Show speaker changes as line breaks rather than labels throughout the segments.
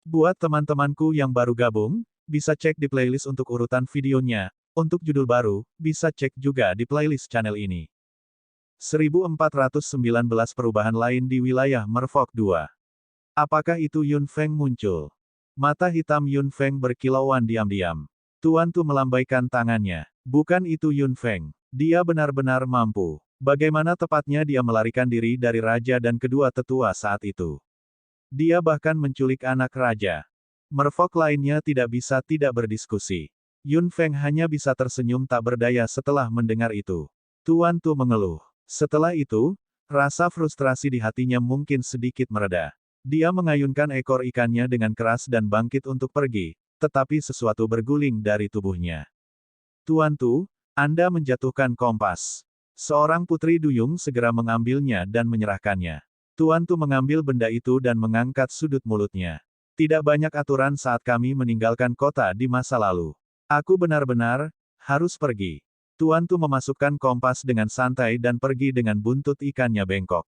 Buat teman-temanku yang baru gabung, bisa cek di playlist untuk urutan videonya. Untuk judul baru, bisa cek juga di playlist channel ini. 1419 perubahan lain di wilayah Merfolk 2. Apakah itu Yun Feng muncul? Mata hitam Yun Feng berkilauan diam-diam. Tuan Tu melambaikan tangannya. Bukan itu Yun Feng. Dia benar-benar mampu. Bagaimana tepatnya dia melarikan diri dari raja dan kedua tetua saat itu? Dia bahkan menculik anak raja. Merfolk lainnya tidak bisa tidak berdiskusi. Yun Feng hanya bisa tersenyum tak berdaya setelah mendengar itu. Tuan Tu mengeluh. Setelah itu, rasa frustrasi di hatinya mungkin sedikit mereda. Dia mengayunkan ekor ikannya dengan keras dan bangkit untuk pergi, tetapi sesuatu berguling dari tubuhnya. Tuan Tu, Anda menjatuhkan kompas. Seorang putri duyung segera mengambilnya dan menyerahkannya. Tuan Tu mengambil benda itu dan mengangkat sudut mulutnya. Tidak banyak aturan saat kami meninggalkan kota di masa lalu. Aku benar-benar harus pergi. Tuan Tu memasukkan kompas dengan santai dan pergi dengan buntut ikannya bengkok.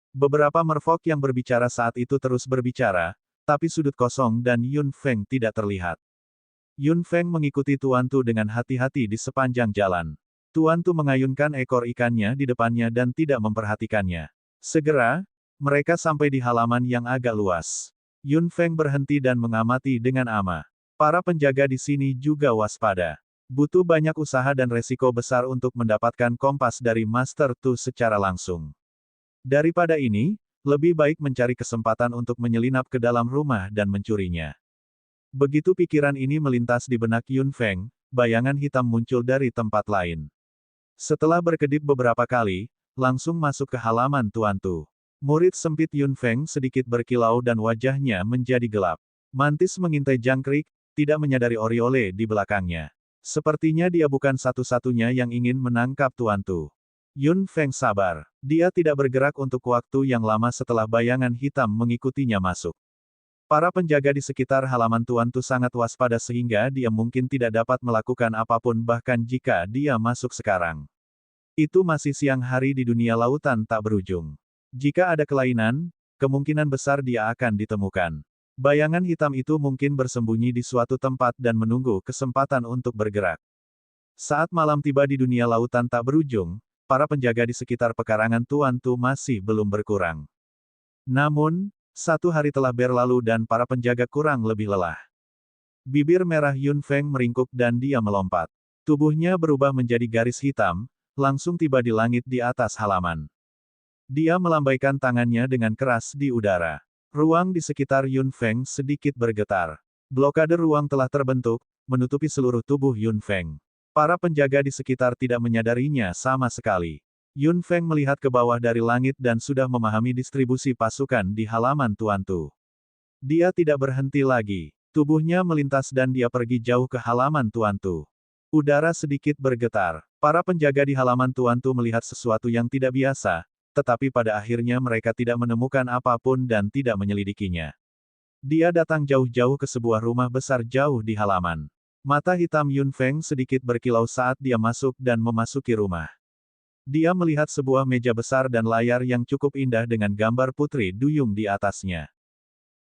Beberapa merfolk yang berbicara saat itu terus berbicara, tapi sudut kosong dan Yun Feng tidak terlihat. Yun Feng mengikuti Tuan Tu dengan hati-hati di sepanjang jalan. Tuan Tu mengayunkan ekor ikannya di depannya dan tidak memperhatikannya. Segera, mereka sampai di halaman yang agak luas. Yun Feng berhenti dan mengamati dengan ama. Para penjaga di sini juga waspada. Butuh banyak usaha dan resiko besar untuk mendapatkan kompas dari Master Tu secara langsung. Daripada ini, lebih baik mencari kesempatan untuk menyelinap ke dalam rumah dan mencurinya. Begitu pikiran ini melintas di benak Yun Feng, bayangan hitam muncul dari tempat lain. Setelah berkedip beberapa kali, langsung masuk ke halaman Tuan Tu. Murid sempit Yun Feng sedikit berkilau dan wajahnya menjadi gelap. Mantis mengintai jangkrik, tidak menyadari Oriole di belakangnya. Sepertinya dia bukan satu-satunya yang ingin menangkap Tuan Tu. Yun Feng sabar. Dia tidak bergerak untuk waktu yang lama setelah bayangan hitam mengikutinya masuk. Para penjaga di sekitar halaman Tuan Tu sangat waspada sehingga dia mungkin tidak dapat melakukan apapun bahkan jika dia masuk sekarang. Itu masih siang hari di dunia lautan tak berujung. Jika ada kelainan, kemungkinan besar dia akan ditemukan. Bayangan hitam itu mungkin bersembunyi di suatu tempat dan menunggu kesempatan untuk bergerak. Saat malam tiba di dunia lautan tak berujung, para penjaga di sekitar pekarangan Tuan Tu masih belum berkurang. Namun, satu hari telah berlalu dan para penjaga kurang lebih lelah. Bibir merah Yun Feng meringkuk dan dia melompat. Tubuhnya berubah menjadi garis hitam, langsung tiba di langit di atas halaman. Dia melambaikan tangannya dengan keras di udara. Ruang di sekitar Yun Feng sedikit bergetar. Blokade ruang telah terbentuk, menutupi seluruh tubuh Yun Feng. Para penjaga di sekitar tidak menyadarinya sama sekali. Yun Feng melihat ke bawah dari langit dan sudah memahami distribusi pasukan di halaman Tuan Tu. Dia tidak berhenti lagi. Tubuhnya melintas dan dia pergi jauh ke halaman Tuan Tu. Udara sedikit bergetar. Para penjaga di halaman Tuan Tu melihat sesuatu yang tidak biasa, tetapi pada akhirnya mereka tidak menemukan apapun dan tidak menyelidikinya. Dia datang jauh-jauh ke sebuah rumah besar jauh di halaman. Mata hitam Yun Feng sedikit berkilau saat dia masuk dan memasuki rumah. Dia melihat sebuah meja besar dan layar yang cukup indah dengan gambar putri duyung di atasnya.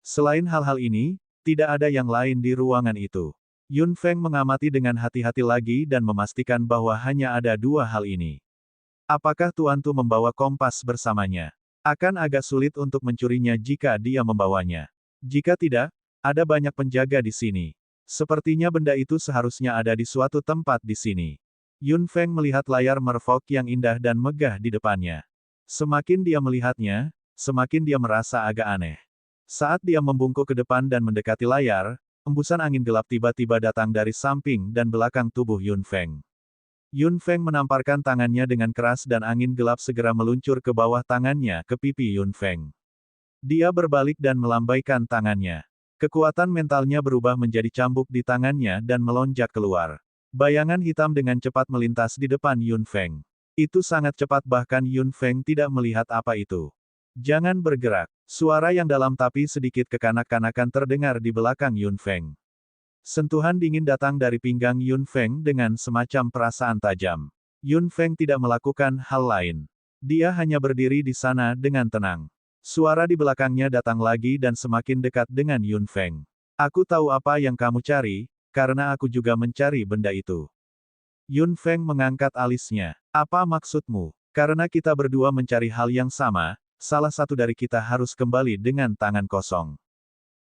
Selain hal-hal ini, tidak ada yang lain di ruangan itu. Yun Feng mengamati dengan hati-hati lagi dan memastikan bahwa hanya ada dua hal ini. Apakah Tuan Tu membawa kompas bersamanya? Akan agak sulit untuk mencurinya jika dia membawanya. Jika tidak, ada banyak penjaga di sini. Sepertinya benda itu seharusnya ada di suatu tempat di sini. Yun Feng melihat layar merfolk yang indah dan megah di depannya. Semakin dia melihatnya, semakin dia merasa agak aneh. Saat dia membungkuk ke depan dan mendekati layar, embusan angin gelap tiba-tiba datang dari samping dan belakang tubuh Yun Feng. Yun Feng menamparkan tangannya dengan keras dan angin gelap segera meluncur ke bawah tangannya ke pipi Yun Feng. Dia berbalik dan melambaikan tangannya. Kekuatan mentalnya berubah menjadi cambuk di tangannya dan melonjak keluar. Bayangan hitam dengan cepat melintas di depan Yun Feng. Itu sangat cepat bahkan Yun Feng tidak melihat apa itu. Jangan bergerak. Suara yang dalam tapi sedikit kekanak-kanakan terdengar di belakang Yun Feng. Sentuhan dingin datang dari pinggang Yun Feng dengan semacam perasaan tajam. Yun Feng tidak melakukan hal lain. Dia hanya berdiri di sana dengan tenang. Suara di belakangnya datang lagi dan semakin dekat dengan Yun Feng. Aku tahu apa yang kamu cari, karena aku juga mencari benda itu. Yun Feng mengangkat alisnya. Apa maksudmu? Karena kita berdua mencari hal yang sama, salah satu dari kita harus kembali dengan tangan kosong.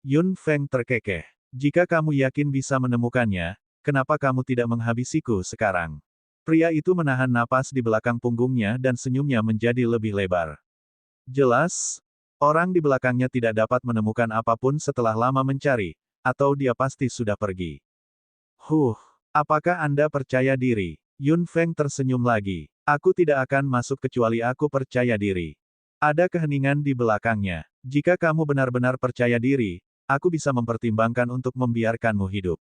Yun Feng terkekeh. Jika kamu yakin bisa menemukannya, kenapa kamu tidak menghabisiku sekarang? Pria itu menahan napas di belakang punggungnya dan senyumnya menjadi lebih lebar. Jelas, orang di belakangnya tidak dapat menemukan apapun setelah lama mencari, atau dia pasti sudah pergi. Apakah Anda percaya diri? Yun Feng tersenyum lagi. Aku tidak akan masuk kecuali aku percaya diri. Ada keheningan di belakangnya. Jika kamu benar-benar percaya diri, aku bisa mempertimbangkan untuk membiarkanmu hidup.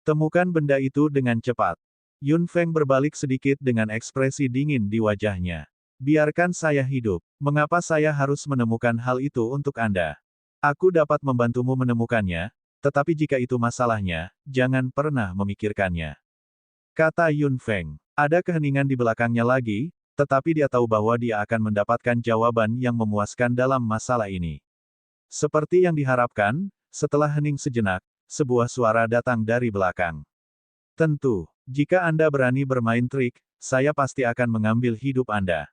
Temukan benda itu dengan cepat. Yun Feng berbalik sedikit dengan ekspresi dingin di wajahnya. Biarkan saya hidup. Mengapa saya harus menemukan hal itu untuk Anda? Aku dapat membantumu menemukannya, tetapi jika itu masalahnya, jangan pernah memikirkannya. Kata Yun Feng. Ada keheningan di belakangnya lagi, tetapi dia tahu bahwa dia akan mendapatkan jawaban yang memuaskan dalam masalah ini. Seperti yang diharapkan, setelah hening sejenak, sebuah suara datang dari belakang. Tentu, jika Anda berani bermain trik, saya pasti akan mengambil hidup Anda.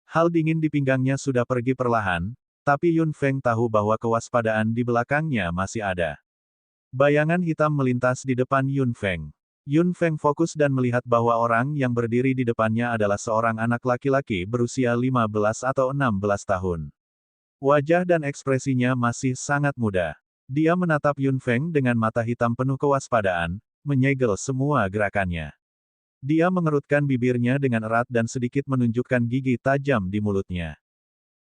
Hal dingin di pinggangnya sudah pergi perlahan, tapi Yun Feng tahu bahwa kewaspadaan di belakangnya masih ada. Bayangan hitam melintas di depan Yun Feng. Yun Feng fokus dan melihat bahwa orang yang berdiri di depannya adalah seorang anak laki-laki berusia 15 atau 16 tahun. Wajah dan ekspresinya masih sangat muda. Dia menatap Yun Feng dengan mata hitam penuh kewaspadaan, menyegel semua gerakannya. Dia mengerutkan bibirnya dengan erat dan sedikit menunjukkan gigi tajam di mulutnya.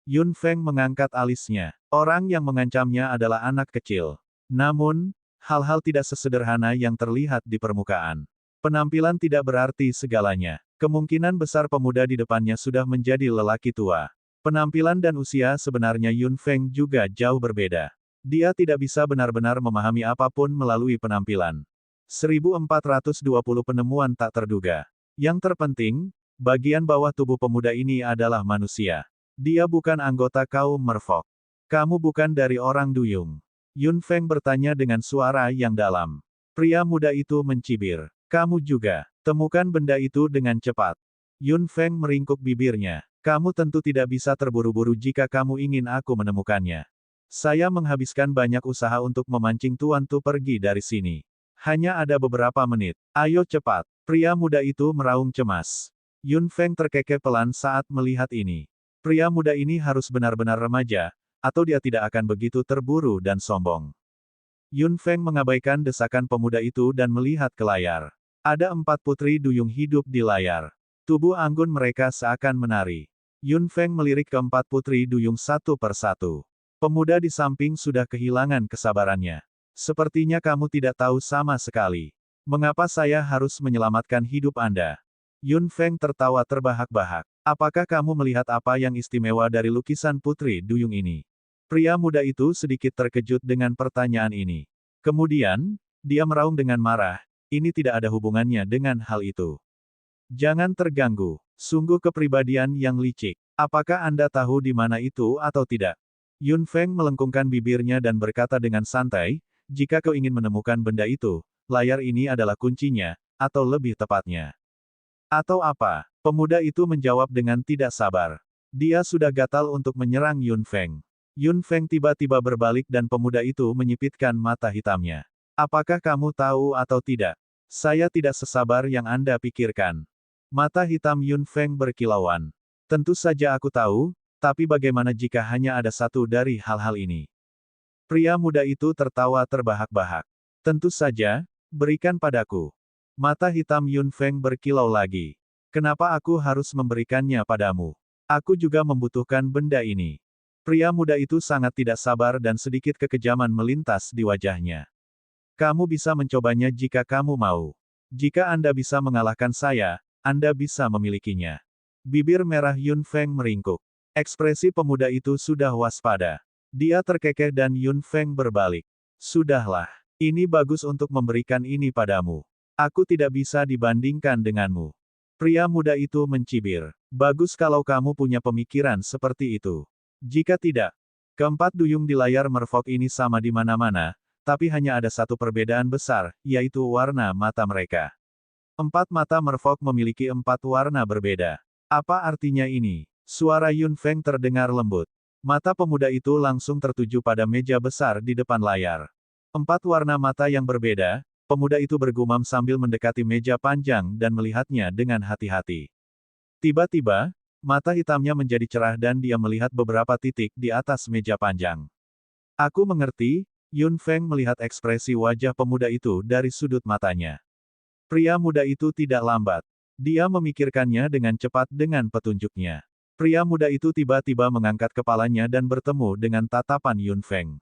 Yun Feng mengangkat alisnya. Orang yang mengancamnya adalah anak kecil. Namun, hal-hal tidak sesederhana yang terlihat di permukaan. Penampilan tidak berarti segalanya. Kemungkinan besar pemuda di depannya sudah menjadi lelaki tua. Penampilan dan usia sebenarnya Yun Feng juga jauh berbeda. Dia tidak bisa benar-benar memahami apapun melalui penampilan. 1420 penemuan tak terduga. Yang terpenting, bagian bawah tubuh pemuda ini adalah manusia. Dia bukan anggota kaum merfolk. Kamu bukan dari orang duyung. Yun Feng bertanya dengan suara yang dalam. Pria muda itu mencibir. Kamu juga. Temukan benda itu dengan cepat. Yun Feng meringkuk bibirnya. Kamu tentu tidak bisa terburu-buru jika kamu ingin aku menemukannya. Saya menghabiskan banyak usaha untuk memancing Tuan Tu pergi dari sini. Hanya ada beberapa menit. Ayo cepat. Pria muda itu meraung cemas. Yun Feng terkekeh pelan saat melihat ini. Pria muda ini harus benar-benar remaja, atau dia tidak akan begitu terburu dan sombong. Yun Feng mengabaikan desakan pemuda itu dan melihat ke layar. Ada 4 putri duyung hidup di layar. Tubuh anggun mereka seakan menari. Yun Feng melirik ke 4 putri duyung satu persatu. Pemuda di samping sudah kehilangan kesabarannya. Sepertinya kamu tidak tahu sama sekali. Mengapa saya harus menyelamatkan hidup Anda? Yun Feng tertawa terbahak-bahak. Apakah kamu melihat apa yang istimewa dari lukisan putri duyung ini? Pria muda itu sedikit terkejut dengan pertanyaan ini. Kemudian, dia meraung dengan marah. Ini tidak ada hubungannya dengan hal itu. Jangan terganggu. Sungguh kepribadian yang licik. Apakah Anda tahu di mana itu atau tidak? Yun Feng melengkungkan bibirnya dan berkata dengan santai, jika kau ingin menemukan benda itu, layar ini adalah kuncinya, atau lebih tepatnya. Atau apa? Pemuda itu menjawab dengan tidak sabar. Dia sudah gatal untuk menyerang Yun Feng. Yun Feng tiba-tiba berbalik dan pemuda itu menyipitkan mata hitamnya. Apakah kamu tahu atau tidak? Saya tidak sesabar yang Anda pikirkan. Mata hitam Yun Feng berkilauan. Tentu saja aku tahu, tapi bagaimana jika hanya ada satu dari hal-hal ini? Pria muda itu tertawa terbahak-bahak. Tentu saja, berikan padaku. Mata hitam Yun Feng berkilau lagi. Kenapa aku harus memberikannya padamu? Aku juga membutuhkan benda ini. Pria muda itu sangat tidak sabar dan sedikit kekejaman melintas di wajahnya. Kamu bisa mencobanya jika kamu mau. Jika Anda bisa mengalahkan saya, Anda bisa memilikinya. Bibir merah Yun Feng meringkuk. Ekspresi pemuda itu sudah waspada. Dia terkekeh dan Yun Feng berbalik. Sudahlah. Ini bagus untuk memberikan ini padamu. Aku tidak bisa dibandingkan denganmu. Pria muda itu mencibir. Bagus kalau kamu punya pemikiran seperti itu. Jika tidak, keempat duyung di layar merfolk ini sama di mana-mana, tapi hanya ada satu perbedaan besar, yaitu warna mata mereka. 4 mata merfolk memiliki 4 warna berbeda. Apa artinya ini? Suara Yun Feng terdengar lembut. Mata pemuda itu langsung tertuju pada meja besar di depan layar. 4 warna mata yang berbeda, pemuda itu bergumam sambil mendekati meja panjang dan melihatnya dengan hati-hati. Tiba-tiba, mata hitamnya menjadi cerah dan dia melihat beberapa titik di atas meja panjang. Aku mengerti, Yun Feng melihat ekspresi wajah pemuda itu dari sudut matanya. Pria muda itu tidak lambat. Dia memikirkannya dengan cepat dengan petunjuknya. Pria muda itu tiba-tiba mengangkat kepalanya dan bertemu dengan tatapan Yun Feng.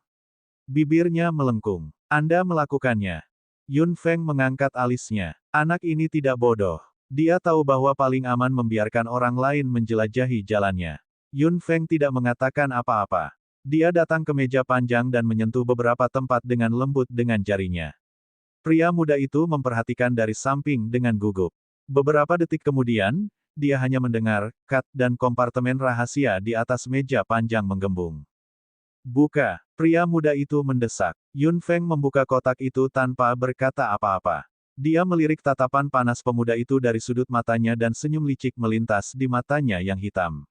Bibirnya melengkung. Anda melakukannya. Yun Feng mengangkat alisnya. Anak ini tidak bodoh. Dia tahu bahwa paling aman membiarkan orang lain menjelajahi jalannya. Yun Feng tidak mengatakan apa-apa. Dia datang ke meja panjang dan menyentuh beberapa tempat dengan lembut dengan jarinya. Pria muda itu memperhatikan dari samping dengan gugup. Beberapa detik kemudian, dia hanya mendengar kat dan kompartemen rahasia di atas meja panjang menggembung. Buka, pria muda itu mendesak. Yun Feng membuka kotak itu tanpa berkata apa-apa. Dia melirik tatapan panas pemuda itu dari sudut matanya dan senyum licik melintas di matanya yang hitam.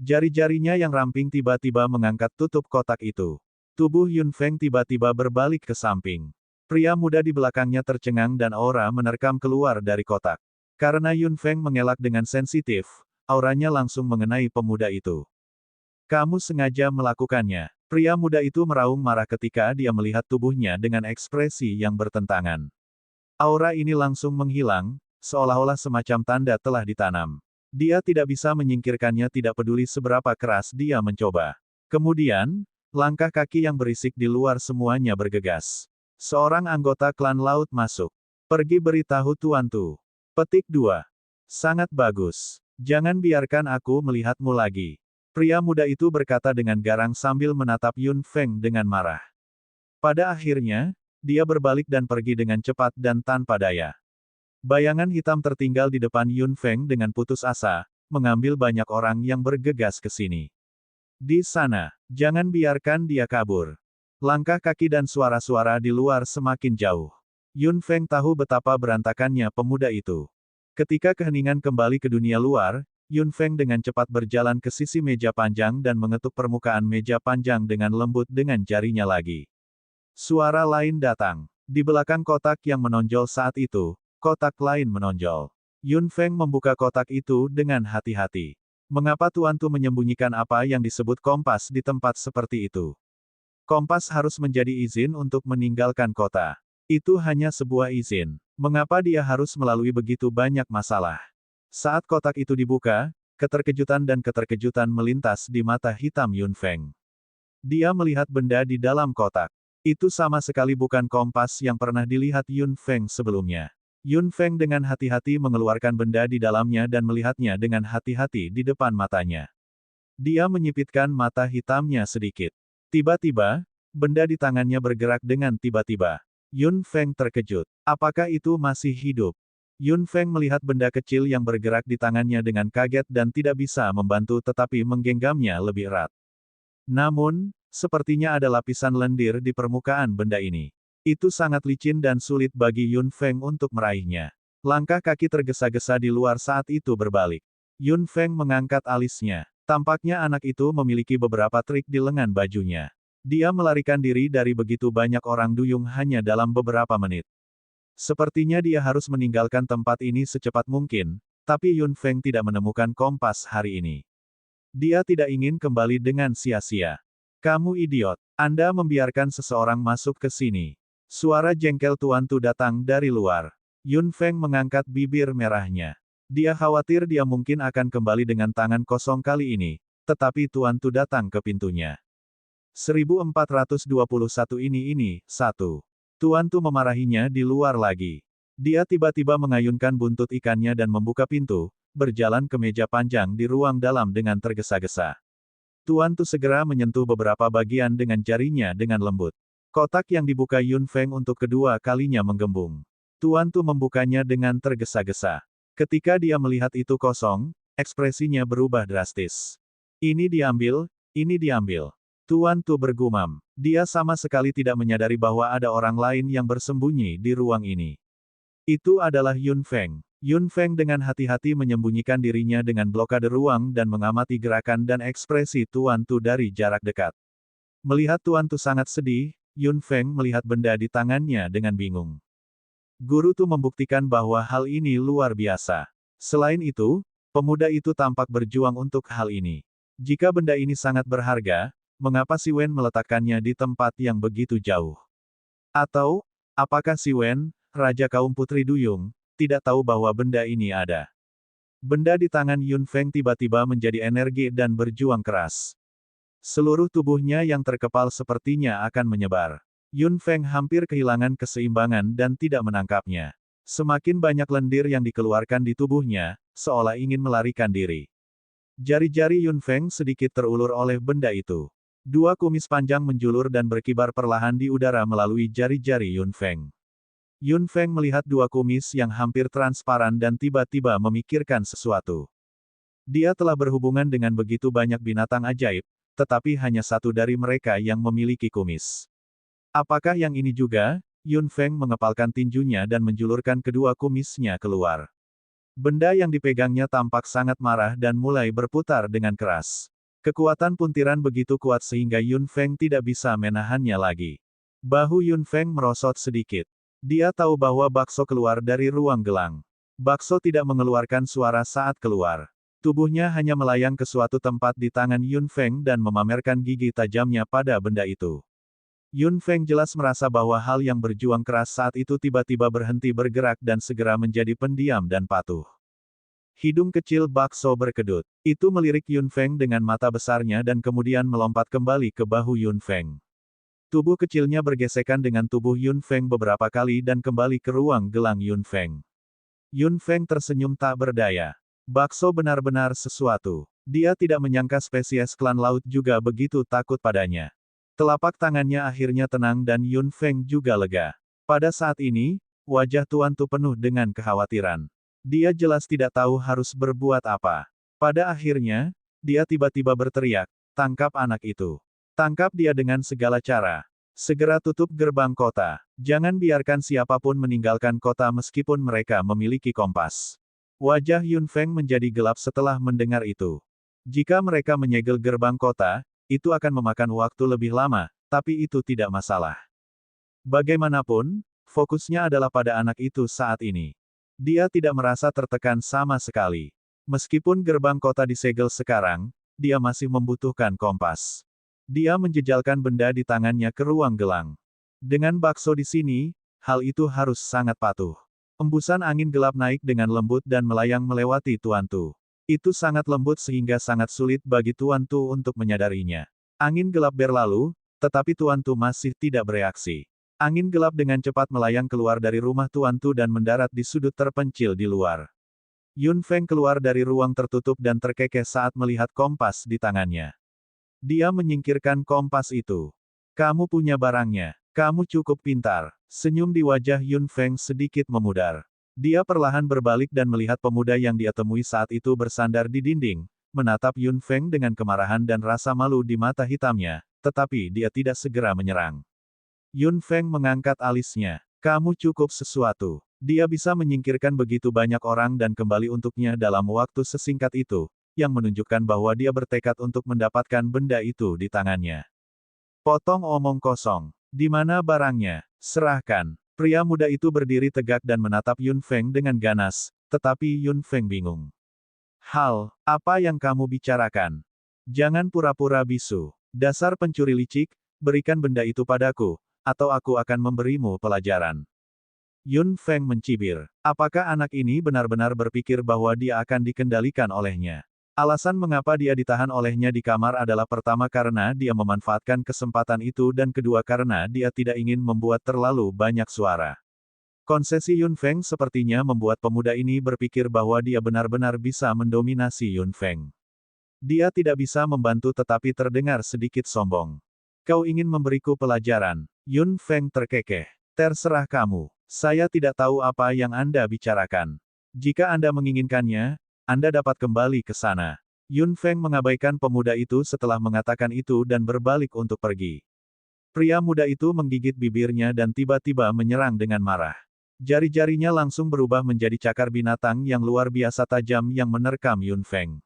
Jari-jarinya yang ramping tiba-tiba mengangkat tutup kotak itu. Tubuh Yun Feng tiba-tiba berbalik ke samping. Pria muda di belakangnya tercengang dan aura menerkam keluar dari kotak. Karena Yun Feng mengelak dengan sensitif, auranya langsung mengenai pemuda itu. Kamu sengaja melakukannya. Pria muda itu meraung marah ketika dia melihat tubuhnya dengan ekspresi yang bertentangan. Aura ini langsung menghilang, seolah-olah semacam tanda telah ditanam. Dia tidak bisa menyingkirkannya tidak peduli seberapa keras dia mencoba. Kemudian, langkah kaki yang berisik di luar semuanya bergegas. Seorang anggota klan laut masuk. Pergi beritahu Tuan Tu. Petik 2. Sangat bagus. Jangan biarkan aku melihatmu lagi. Pria muda itu berkata dengan garang sambil menatap Yun Feng dengan marah. Pada akhirnya, dia berbalik dan pergi dengan cepat dan tanpa daya. Bayangan hitam tertinggal di depan Yun Feng dengan putus asa, mengambil banyak orang yang bergegas ke sini. Di sana, jangan biarkan dia kabur. Langkah kaki dan suara-suara di luar semakin jauh. Yun Feng tahu betapa berantakannya pemuda itu. Ketika keheningan kembali ke dunia luar, Yun Feng dengan cepat berjalan ke sisi meja panjang dan mengetuk permukaan meja panjang dengan lembut dengan jarinya lagi. Suara lain datang. Di belakang kotak yang menonjol saat itu, kotak lain menonjol. Yun Feng membuka kotak itu dengan hati-hati. Mengapa Tuan Tu menyembunyikan apa yang disebut kompas di tempat seperti itu? Kompas harus menjadi izin untuk meninggalkan kota. Itu hanya sebuah izin. Mengapa dia harus melalui begitu banyak masalah? Saat kotak itu dibuka, keterkejutan dan keterkejutan melintas di mata hitam Yun Feng. Dia melihat benda di dalam kotak. Itu sama sekali bukan kompas yang pernah dilihat Yun Feng sebelumnya. Yun Feng dengan hati-hati mengeluarkan benda di dalamnya dan melihatnya dengan hati-hati di depan matanya. Dia menyipitkan mata hitamnya sedikit. Tiba-tiba, benda di tangannya bergerak dengan tiba-tiba. Yun Feng terkejut. Apakah itu masih hidup? Yun Feng melihat benda kecil yang bergerak di tangannya dengan kaget dan tidak bisa membantu tetapi menggenggamnya lebih erat. Namun, sepertinya ada lapisan lendir di permukaan benda ini. Itu sangat licin dan sulit bagi Yun Feng untuk meraihnya. Langkah kaki tergesa-gesa di luar saat itu berbalik. Yun Feng mengangkat alisnya. Tampaknya anak itu memiliki beberapa trik di lengan bajunya. Dia melarikan diri dari begitu banyak orang duyung hanya dalam beberapa menit. Sepertinya dia harus meninggalkan tempat ini secepat mungkin, tapi Yun Feng tidak menemukan kompas hari ini. Dia tidak ingin kembali dengan sia-sia. Kamu idiot. Anda membiarkan seseorang masuk ke sini. Suara jengkel Tuan Tu datang dari luar. Yun Feng mengangkat bibir merahnya. Dia khawatir dia mungkin akan kembali dengan tangan kosong kali ini, tetapi Tuan Tu datang ke pintunya. 1421 ini, satu. Tuan Tu memarahinya di luar lagi. Dia tiba-tiba mengayunkan buntut ikannya dan membuka pintu, berjalan ke meja panjang di ruang dalam dengan tergesa-gesa. Tuan Tu segera menyentuh beberapa bagian dengan jarinya dengan lembut. Kotak yang dibuka Yun Feng untuk kedua kalinya menggembung. Tuan Tu membukanya dengan tergesa-gesa. Ketika dia melihat itu kosong, ekspresinya berubah drastis. Ini diambil, ini diambil. Tuan Tu bergumam. Dia sama sekali tidak menyadari bahwa ada orang lain yang bersembunyi di ruang ini. Itu adalah Yun Feng. Yun Feng dengan hati-hati menyembunyikan dirinya dengan blokade ruang dan mengamati gerakan dan ekspresi Tuan Tu dari jarak dekat. Melihat Tuan Tu sangat sedih, Yun Feng melihat benda di tangannya dengan bingung. Guru Tu membuktikan bahwa hal ini luar biasa. Selain itu, pemuda itu tampak berjuang untuk hal ini. Jika benda ini sangat berharga, mengapa Si Wen meletakkannya di tempat yang begitu jauh? Atau, apakah Si Wen, Raja kaum Putri Duyung, tidak tahu bahwa benda ini ada? Benda di tangan Yun Feng tiba-tiba menjadi energi dan berjuang keras. Seluruh tubuhnya yang terkepal sepertinya akan menyebar. Yun Feng hampir kehilangan keseimbangan dan tidak menangkapnya. Semakin banyak lendir yang dikeluarkan di tubuhnya, seolah ingin melarikan diri. Jari-jari Yun Feng sedikit terulur oleh benda itu. Dua kumis panjang menjulur dan berkibar perlahan di udara melalui jari-jari Yun Feng. Yun Feng melihat dua kumis yang hampir transparan dan tiba-tiba memikirkan sesuatu. Dia telah berhubungan dengan begitu banyak binatang ajaib, tetapi hanya satu dari mereka yang memiliki kumis. Apakah yang ini juga? Yun Feng mengepalkan tinjunya dan menjulurkan kedua kumisnya keluar. Benda yang dipegangnya tampak sangat marah dan mulai berputar dengan keras. Kekuatan puntiran begitu kuat sehingga Yun Feng tidak bisa menahannya lagi. Bahu Yun Feng merosot sedikit. Dia tahu bahwa bakso keluar dari ruang gelang. Bakso tidak mengeluarkan suara saat keluar. Tubuhnya hanya melayang ke suatu tempat di tangan Yun Feng dan memamerkan gigi tajamnya pada benda itu. Yun Feng jelas merasa bahwa hal yang berjuang keras saat itu tiba-tiba berhenti bergerak dan segera menjadi pendiam dan patuh. Hidung kecil bakso berkedut. Itu melirik Yun Feng dengan mata besarnya dan kemudian melompat kembali ke bahu Yun Feng. Tubuh kecilnya bergesekan dengan tubuh Yun Feng beberapa kali dan kembali ke ruang gelang Yun Feng. Yun Feng tersenyum tak berdaya. Bakso benar-benar sesuatu. Dia tidak menyangka spesies klan laut juga begitu takut padanya. Telapak tangannya akhirnya tenang dan Yun Feng juga lega. Pada saat ini, wajah Tuan Tu penuh dengan kekhawatiran. Dia jelas tidak tahu harus berbuat apa. Pada akhirnya, dia tiba-tiba berteriak, "Tangkap anak itu. Tangkap dia dengan segala cara. Segera tutup gerbang kota. Jangan biarkan siapapun meninggalkan kota meskipun mereka memiliki kompas." Wajah Yun Feng menjadi gelap setelah mendengar itu. Jika mereka menyegel gerbang kota, itu akan memakan waktu lebih lama, tapi itu tidak masalah. Bagaimanapun, fokusnya adalah pada anak itu saat ini. Dia tidak merasa tertekan sama sekali. Meskipun gerbang kota disegel sekarang, dia masih membutuhkan kompas. Dia menjejalkan benda di tangannya ke ruang gelang. Dengan bakso di sini, hal itu harus sangat patuh. Embusan angin gelap naik dengan lembut dan melayang melewati Tuan Tu. Itu sangat lembut sehingga sangat sulit bagi Tuan Tu untuk menyadarinya. Angin gelap berlalu, tetapi Tuan Tu masih tidak bereaksi. Angin gelap dengan cepat melayang keluar dari rumah Tuan Tu dan mendarat di sudut terpencil di luar. Yun Feng keluar dari ruang tertutup dan terkekeh saat melihat kompas di tangannya. Dia menyingkirkan kompas itu. "Kamu punya barangnya. Kamu cukup pintar." Senyum di wajah Yun Feng sedikit memudar. Dia perlahan berbalik dan melihat pemuda yang dia temui saat itu bersandar di dinding, menatap Yun Feng dengan kemarahan dan rasa malu di mata hitamnya, tetapi dia tidak segera menyerang. Yun Feng mengangkat alisnya. "Kamu cukup sesuatu. Dia bisa menyingkirkan begitu banyak orang dan kembali untuknya dalam waktu sesingkat itu, yang menunjukkan bahwa dia bertekad untuk mendapatkan benda itu di tangannya." Potong omong kosong. "Di mana barangnya? Serahkan." Pria muda itu berdiri tegak dan menatap Yun Feng dengan ganas, tetapi Yun Feng bingung. "Hal, apa yang kamu bicarakan? Jangan pura-pura bisu. Dasar pencuri licik, berikan benda itu padaku, atau aku akan memberimu pelajaran." Yun Feng mencibir. Apakah anak ini benar-benar berpikir bahwa dia akan dikendalikan olehnya? Alasan mengapa dia ditahan olehnya di kamar adalah pertama karena dia memanfaatkan kesempatan itu dan kedua karena dia tidak ingin membuat terlalu banyak suara. Konsesi Yun Feng sepertinya membuat pemuda ini berpikir bahwa dia benar-benar bisa mendominasi Yun Feng. Dia tidak bisa membantu tetapi terdengar sedikit sombong. "Kau ingin memberiku pelajaran?" Yun Feng terkekeh. "Terserah kamu. Saya tidak tahu apa yang Anda bicarakan. Jika Anda menginginkannya, Anda dapat kembali ke sana." Yun Feng mengabaikan pemuda itu setelah mengatakan itu dan berbalik untuk pergi. Pria muda itu menggigit bibirnya dan tiba-tiba menyerang dengan marah. Jari-jarinya langsung berubah menjadi cakar binatang yang luar biasa tajam yang menerkam Yun Feng.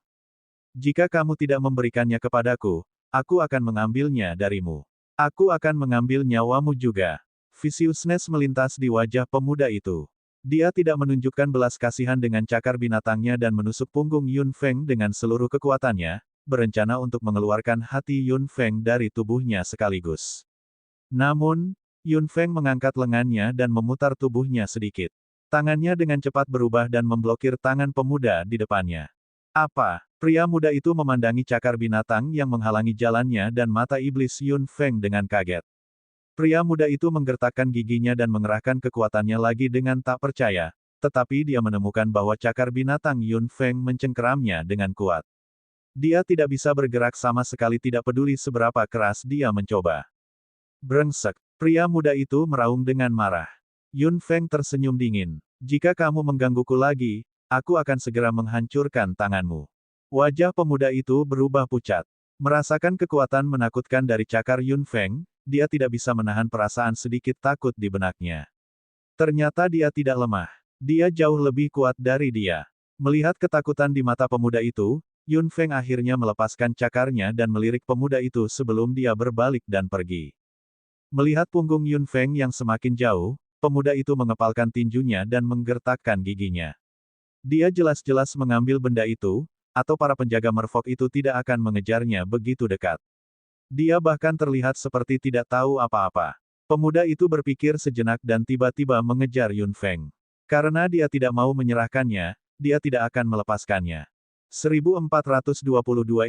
Jika kamu tidak memberikannya kepadaku, aku akan mengambilnya darimu. Aku akan mengambil nyawamu juga. Viciousness melintas di wajah pemuda itu. Dia tidak menunjukkan belas kasihan dengan cakar binatangnya dan menusuk punggung Yun Feng dengan seluruh kekuatannya, berencana untuk mengeluarkan hati Yun Feng dari tubuhnya sekaligus. Namun, Yun Feng mengangkat lengannya dan memutar tubuhnya sedikit. Tangannya dengan cepat berubah dan memblokir tangan pemuda di depannya. Apa? Pria muda itu memandangi cakar binatang yang menghalangi jalannya dan mata iblis Yun Feng dengan kaget. Pria muda itu menggertakkan giginya dan mengerahkan kekuatannya lagi dengan tak percaya, tetapi dia menemukan bahwa cakar binatang Yun Feng mencengkeramnya dengan kuat. Dia tidak bisa bergerak sama sekali, tidak peduli seberapa keras dia mencoba. Brengsek, pria muda itu meraung dengan marah. Yun Feng tersenyum dingin. Jika kamu menggangguku lagi, aku akan segera menghancurkan tanganmu. Wajah pemuda itu berubah pucat. Merasakan kekuatan menakutkan dari cakar Yun Feng, dia tidak bisa menahan perasaan sedikit takut di benaknya. Ternyata dia tidak lemah. Dia jauh lebih kuat dari dia. Melihat ketakutan di mata pemuda itu, Yun Feng akhirnya melepaskan cakarnya dan melirik pemuda itu sebelum dia berbalik dan pergi. Melihat punggung Yun Feng yang semakin jauh, pemuda itu mengepalkan tinjunya dan menggertakkan giginya. Dia jelas-jelas mengambil benda itu, atau para penjaga merfok itu tidak akan mengejarnya begitu dekat. Dia bahkan terlihat seperti tidak tahu apa-apa. Pemuda itu berpikir sejenak dan tiba-tiba mengejar Yun Feng. Karena dia tidak mau menyerahkannya, dia tidak akan melepaskannya. 1422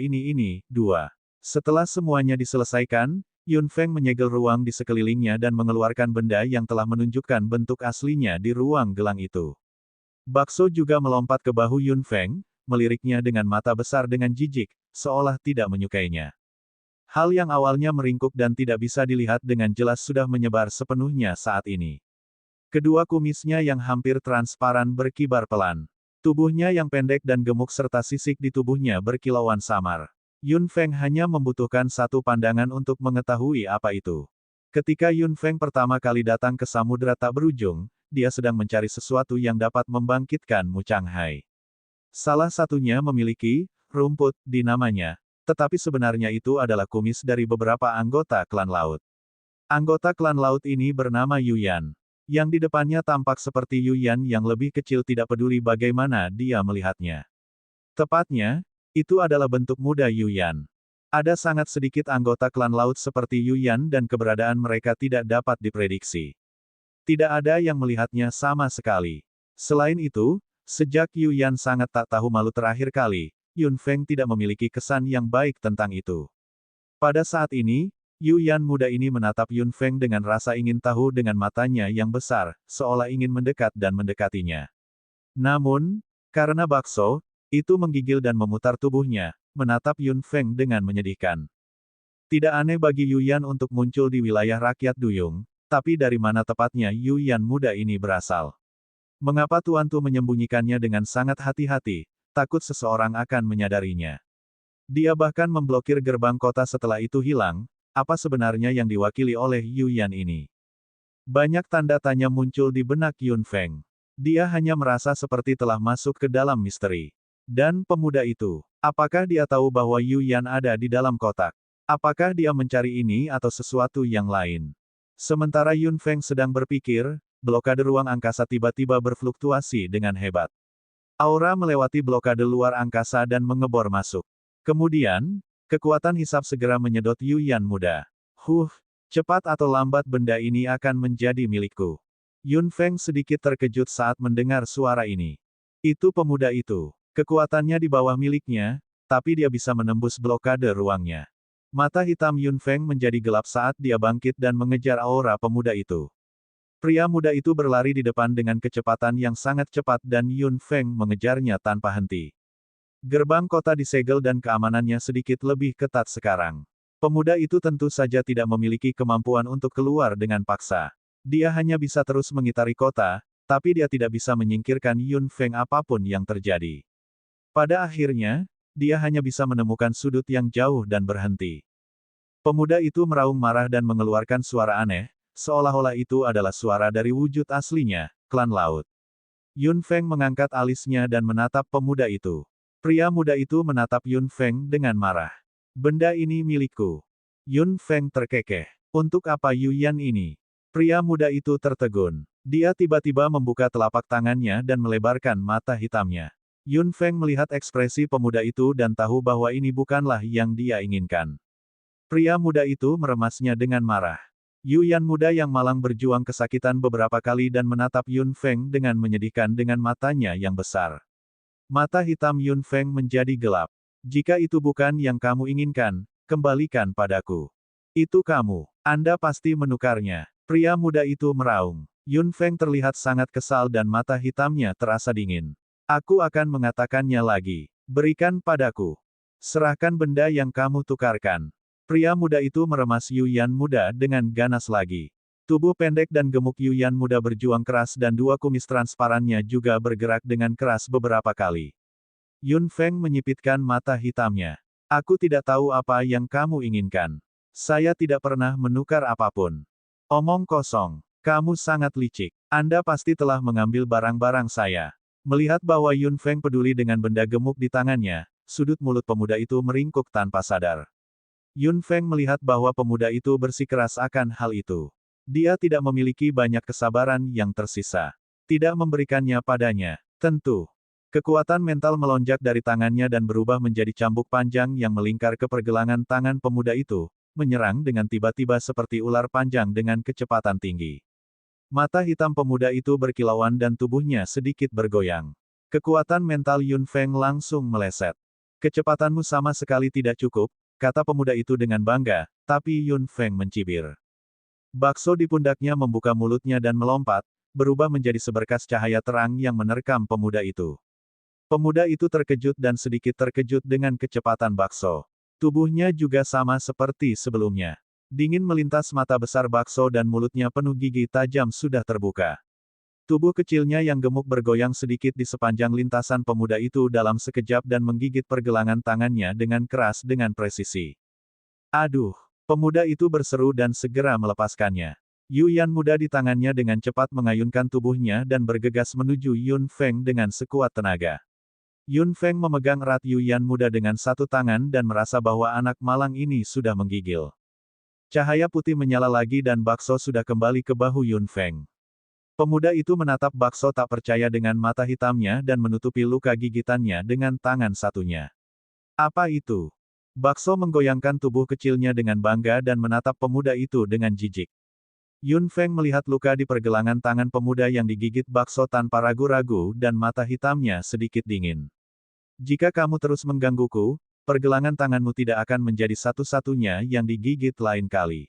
ini, 2. Setelah semuanya diselesaikan, Yun Feng menyegel ruang di sekelilingnya dan mengeluarkan benda yang telah menunjukkan bentuk aslinya di ruang gelang itu. Bakso juga melompat ke bahu Yun Feng, meliriknya dengan mata besar dengan jijik, seolah tidak menyukainya. Hal yang awalnya meringkuk dan tidak bisa dilihat dengan jelas sudah menyebar sepenuhnya saat ini. Kedua kumisnya yang hampir transparan berkibar pelan. Tubuhnya yang pendek dan gemuk serta sisik di tubuhnya berkilauan samar. Yun Feng hanya membutuhkan satu pandangan untuk mengetahui apa itu. Ketika Yun Feng pertama kali datang ke samudera tak berujung, dia sedang mencari sesuatu yang dapat membangkitkan Mu Changhai. Salah satunya memiliki rumput di namanya, tetapi sebenarnya itu adalah kumis dari beberapa anggota klan laut. Anggota klan laut ini bernama Yuyan. Yang di depannya tampak seperti Yuyan yang lebih kecil, tidak peduli bagaimana dia melihatnya. Tepatnya, itu adalah bentuk muda Yuyan. Ada sangat sedikit anggota klan laut seperti Yuyan dan keberadaan mereka tidak dapat diprediksi. Tidak ada yang melihatnya sama sekali. Selain itu, sejak Yuyan sangat tak tahu malu terakhir kali, Yun Feng tidak memiliki kesan yang baik tentang itu. Pada saat ini, Yuyan muda ini menatap Yun Feng dengan rasa ingin tahu dengan matanya yang besar, seolah ingin mendekat dan mendekatinya. Namun, karena bakso, itu menggigil dan memutar tubuhnya, menatap Yun Feng dengan menyedihkan. Tidak aneh bagi Yuyan untuk muncul di wilayah rakyat duyung, tapi dari mana tepatnya Yuyan muda ini berasal? Mengapa Tuan Tu menyembunyikannya dengan sangat hati-hati, takut seseorang akan menyadarinya? Dia bahkan memblokir gerbang kota setelah itu hilang, apa sebenarnya yang diwakili oleh Yuyan ini? Banyak tanda tanya muncul di benak Yun Feng. Dia hanya merasa seperti telah masuk ke dalam misteri. Dan pemuda itu, apakah dia tahu bahwa Yuyan ada di dalam kotak? Apakah dia mencari ini atau sesuatu yang lain? Sementara Yun Feng sedang berpikir, blokade ruang angkasa tiba-tiba berfluktuasi dengan hebat. Aura melewati blokade luar angkasa dan mengebor masuk. Kemudian, kekuatan hisap segera menyedot Yuyan muda. Cepat atau lambat benda ini akan menjadi milikku. Yun Feng sedikit terkejut saat mendengar suara ini. Itu pemuda itu. Kekuatannya di bawah miliknya, tapi dia bisa menembus blokade ruangnya. Mata hitam Yun Feng menjadi gelap saat dia bangkit dan mengejar aura pemuda itu. Pria muda itu berlari di depan dengan kecepatan yang sangat cepat dan Yun Feng mengejarnya tanpa henti. Gerbang kota disegel dan keamanannya sedikit lebih ketat sekarang. Pemuda itu tentu saja tidak memiliki kemampuan untuk keluar dengan paksa. Dia hanya bisa terus mengitari kota, tapi dia tidak bisa menyingkirkan Yun Feng apapun yang terjadi. Pada akhirnya, dia hanya bisa menemukan sudut yang jauh dan berhenti. Pemuda itu meraung marah dan mengeluarkan suara aneh, seolah-olah itu adalah suara dari wujud aslinya, klan laut. Yun Feng mengangkat alisnya dan menatap pemuda itu. Pria muda itu menatap Yun Feng dengan marah. Benda ini milikku. Yun Feng terkekeh. Untuk apa Yuyan ini? Pria muda itu tertegun. Dia tiba-tiba membuka telapak tangannya dan melebarkan mata hitamnya. Yun Feng melihat ekspresi pemuda itu dan tahu bahwa ini bukanlah yang dia inginkan. Pria muda itu meremasnya dengan marah. Yuyan muda yang malang berjuang kesakitan beberapa kali dan menatap Yun Feng dengan menyedihkan dengan matanya yang besar. Mata hitam Yun Feng menjadi gelap. Jika itu bukan yang kamu inginkan, kembalikan padaku. Itu kamu. Anda pasti menukarnya. Pria muda itu meraung. Yun Feng terlihat sangat kesal dan mata hitamnya terasa dingin. Aku akan mengatakannya lagi. Berikan padaku. Serahkan benda yang kamu tukarkan. Pria muda itu meremas Yuyan muda dengan ganas lagi. Tubuh pendek dan gemuk Yuyan muda berjuang keras dan dua kumis transparannya juga bergerak dengan keras beberapa kali. Yun Feng menyipitkan mata hitamnya. Aku tidak tahu apa yang kamu inginkan. Saya tidak pernah menukar apapun. Omong kosong. Kamu sangat licik. Anda pasti telah mengambil barang-barang saya. Melihat bahwa Yun Feng peduli dengan benda gemuk di tangannya, sudut mulut pemuda itu meringkuk tanpa sadar. Yun Feng melihat bahwa pemuda itu bersikeras akan hal itu. Dia tidak memiliki banyak kesabaran yang tersisa. Tidak memberikannya padanya. Tentu. Kekuatan mental melonjak dari tangannya dan berubah menjadi cambuk panjang yang melingkar ke pergelangan tangan pemuda itu, menyerang dengan tiba-tiba seperti ular panjang dengan kecepatan tinggi. Mata hitam pemuda itu berkilauan dan tubuhnya sedikit bergoyang. Kekuatan mental Yun Feng langsung meleset. Kecepatanmu sama sekali tidak cukup, kata pemuda itu dengan bangga, tapi Yun Feng mencibir. Bakso di pundaknya membuka mulutnya dan melompat, berubah menjadi seberkas cahaya terang yang menerkam pemuda itu. Pemuda itu terkejut dan sedikit terkejut dengan kecepatan bakso. Tubuhnya juga sama seperti sebelumnya. Dingin melintas mata besar bakso dan mulutnya penuh gigi tajam sudah terbuka. Tubuh kecilnya yang gemuk bergoyang sedikit di sepanjang lintasan pemuda itu dalam sekejap dan menggigit pergelangan tangannya dengan keras dengan presisi. Aduh! Pemuda itu berseru dan segera melepaskannya. Yuyan muda di tangannya dengan cepat mengayunkan tubuhnya dan bergegas menuju Yun Feng dengan sekuat tenaga. Yun Feng memegang erat Yuyan muda dengan satu tangan dan merasa bahwa anak malang ini sudah menggigil. Cahaya putih menyala lagi dan bakso sudah kembali ke bahu Yun Feng. Pemuda itu menatap bakso tak percaya dengan mata hitamnya dan menutupi luka gigitannya dengan tangan satunya. Apa itu? Bakso menggoyangkan tubuh kecilnya dengan bangga dan menatap pemuda itu dengan jijik. Yun Feng melihat luka di pergelangan tangan pemuda yang digigit bakso tanpa ragu-ragu dan mata hitamnya sedikit dingin. Jika kamu terus menggangguku, pergelangan tanganmu tidak akan menjadi satu-satunya yang digigit lain kali.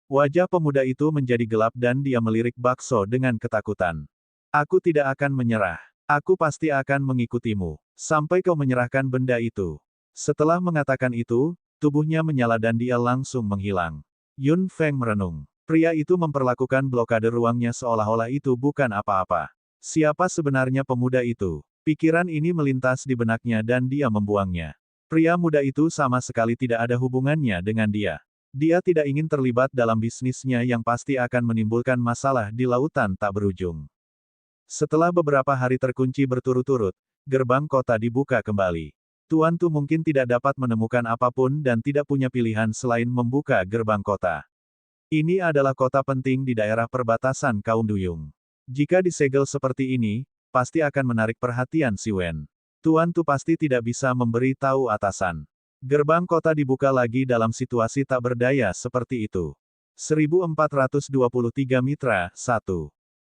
Wajah pemuda itu menjadi gelap dan dia melirik bakso dengan ketakutan. Aku tidak akan menyerah. Aku pasti akan mengikutimu. Sampai kau menyerahkan benda itu. Setelah mengatakan itu, tubuhnya menyala dan dia langsung menghilang. Yun Feng merenung. Pria itu memperlakukan blokade ruangnya seolah-olah itu bukan apa-apa. Siapa sebenarnya pemuda itu? Pikiran ini melintas di benaknya dan dia membuangnya. Pria muda itu sama sekali tidak ada hubungannya dengan dia. Dia tidak ingin terlibat dalam bisnisnya yang pasti akan menimbulkan masalah di lautan tak berujung. Setelah beberapa hari terkunci berturut-turut, gerbang kota dibuka kembali. Tuan Tu mungkin tidak dapat menemukan apapun dan tidak punya pilihan selain membuka gerbang kota. Ini adalah kota penting di daerah perbatasan kaum duyung. Jika disegel seperti ini, pasti akan menarik perhatian Si Wen. Tuan Tu pasti tidak bisa memberi tahu atasan. Gerbang kota dibuka lagi dalam situasi tak berdaya seperti itu. 1423 Mitra, 1.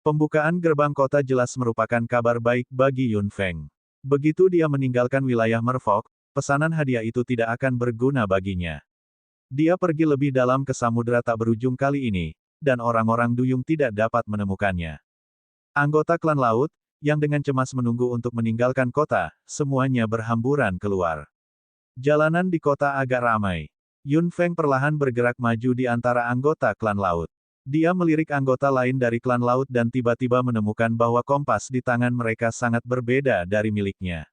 Pembukaan gerbang kota jelas merupakan kabar baik bagi Yun Feng. Begitu dia meninggalkan wilayah Merfolk, pesanan hadiah itu tidak akan berguna baginya. Dia pergi lebih dalam ke samudera tak berujung kali ini, dan orang-orang duyung tidak dapat menemukannya. Anggota klan laut, yang dengan cemas menunggu untuk meninggalkan kota, semuanya berhamburan keluar. Jalanan di kota agak ramai. Yun Feng perlahan bergerak maju di antara anggota klan laut. Dia melirik anggota lain dari klan laut dan tiba-tiba menemukan bahwa kompas di tangan mereka sangat berbeda dari miliknya.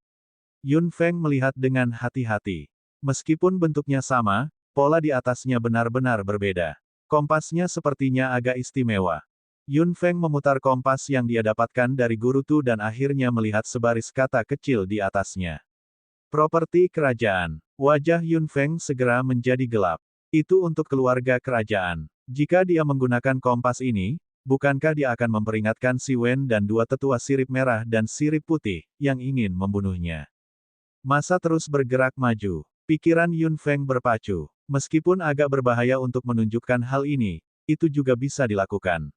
Yun Feng melihat dengan hati-hati. Meskipun bentuknya sama, pola di atasnya benar-benar berbeda. Kompasnya sepertinya agak istimewa. Yun Feng memutar kompas yang dia dapatkan dari guru Tu dan akhirnya melihat sebaris kata kecil di atasnya. Properti kerajaan. Wajah Yun Feng segera menjadi gelap. Itu untuk keluarga kerajaan. Jika dia menggunakan kompas ini, bukankah dia akan memperingatkan Si Wen dan dua tetua sirip merah dan sirip putih, yang ingin membunuhnya? Masa terus bergerak maju. Pikiran Yun Feng berpacu. Meskipun agak berbahaya untuk menunjukkan hal ini, itu juga bisa dilakukan.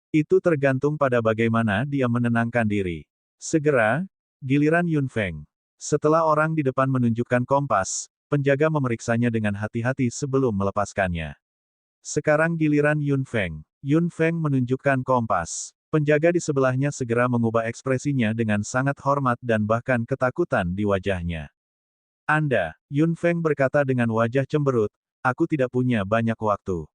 Itu tergantung pada bagaimana dia menenangkan diri. Segera, giliran Yun Feng. Setelah orang di depan menunjukkan kompas, penjaga memeriksanya dengan hati-hati sebelum melepaskannya. Sekarang giliran Yun Feng. Yun Feng menunjukkan kompas. Penjaga di sebelahnya segera mengubah ekspresinya dengan sangat hormat dan bahkan ketakutan di wajahnya. Anda, Yun Feng berkata dengan wajah cemberut, aku tidak punya banyak waktu.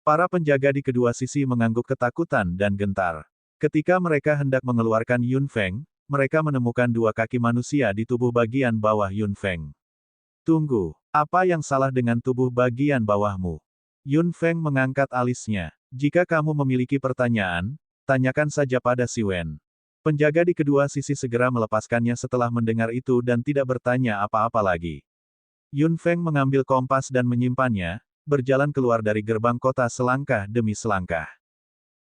Para penjaga di kedua sisi mengangguk ketakutan dan gentar. Ketika mereka hendak mengeluarkan Yun Feng, mereka menemukan dua kaki manusia di tubuh bagian bawah Yun Feng. Tunggu, apa yang salah dengan tubuh bagian bawahmu? Yun Feng mengangkat alisnya. Jika kamu memiliki pertanyaan, tanyakan saja pada Si Wen. Penjaga di kedua sisi segera melepaskannya setelah mendengar itu dan tidak bertanya apa-apa lagi. Yun Feng mengambil kompas dan menyimpannya, berjalan keluar dari gerbang kota selangkah demi selangkah.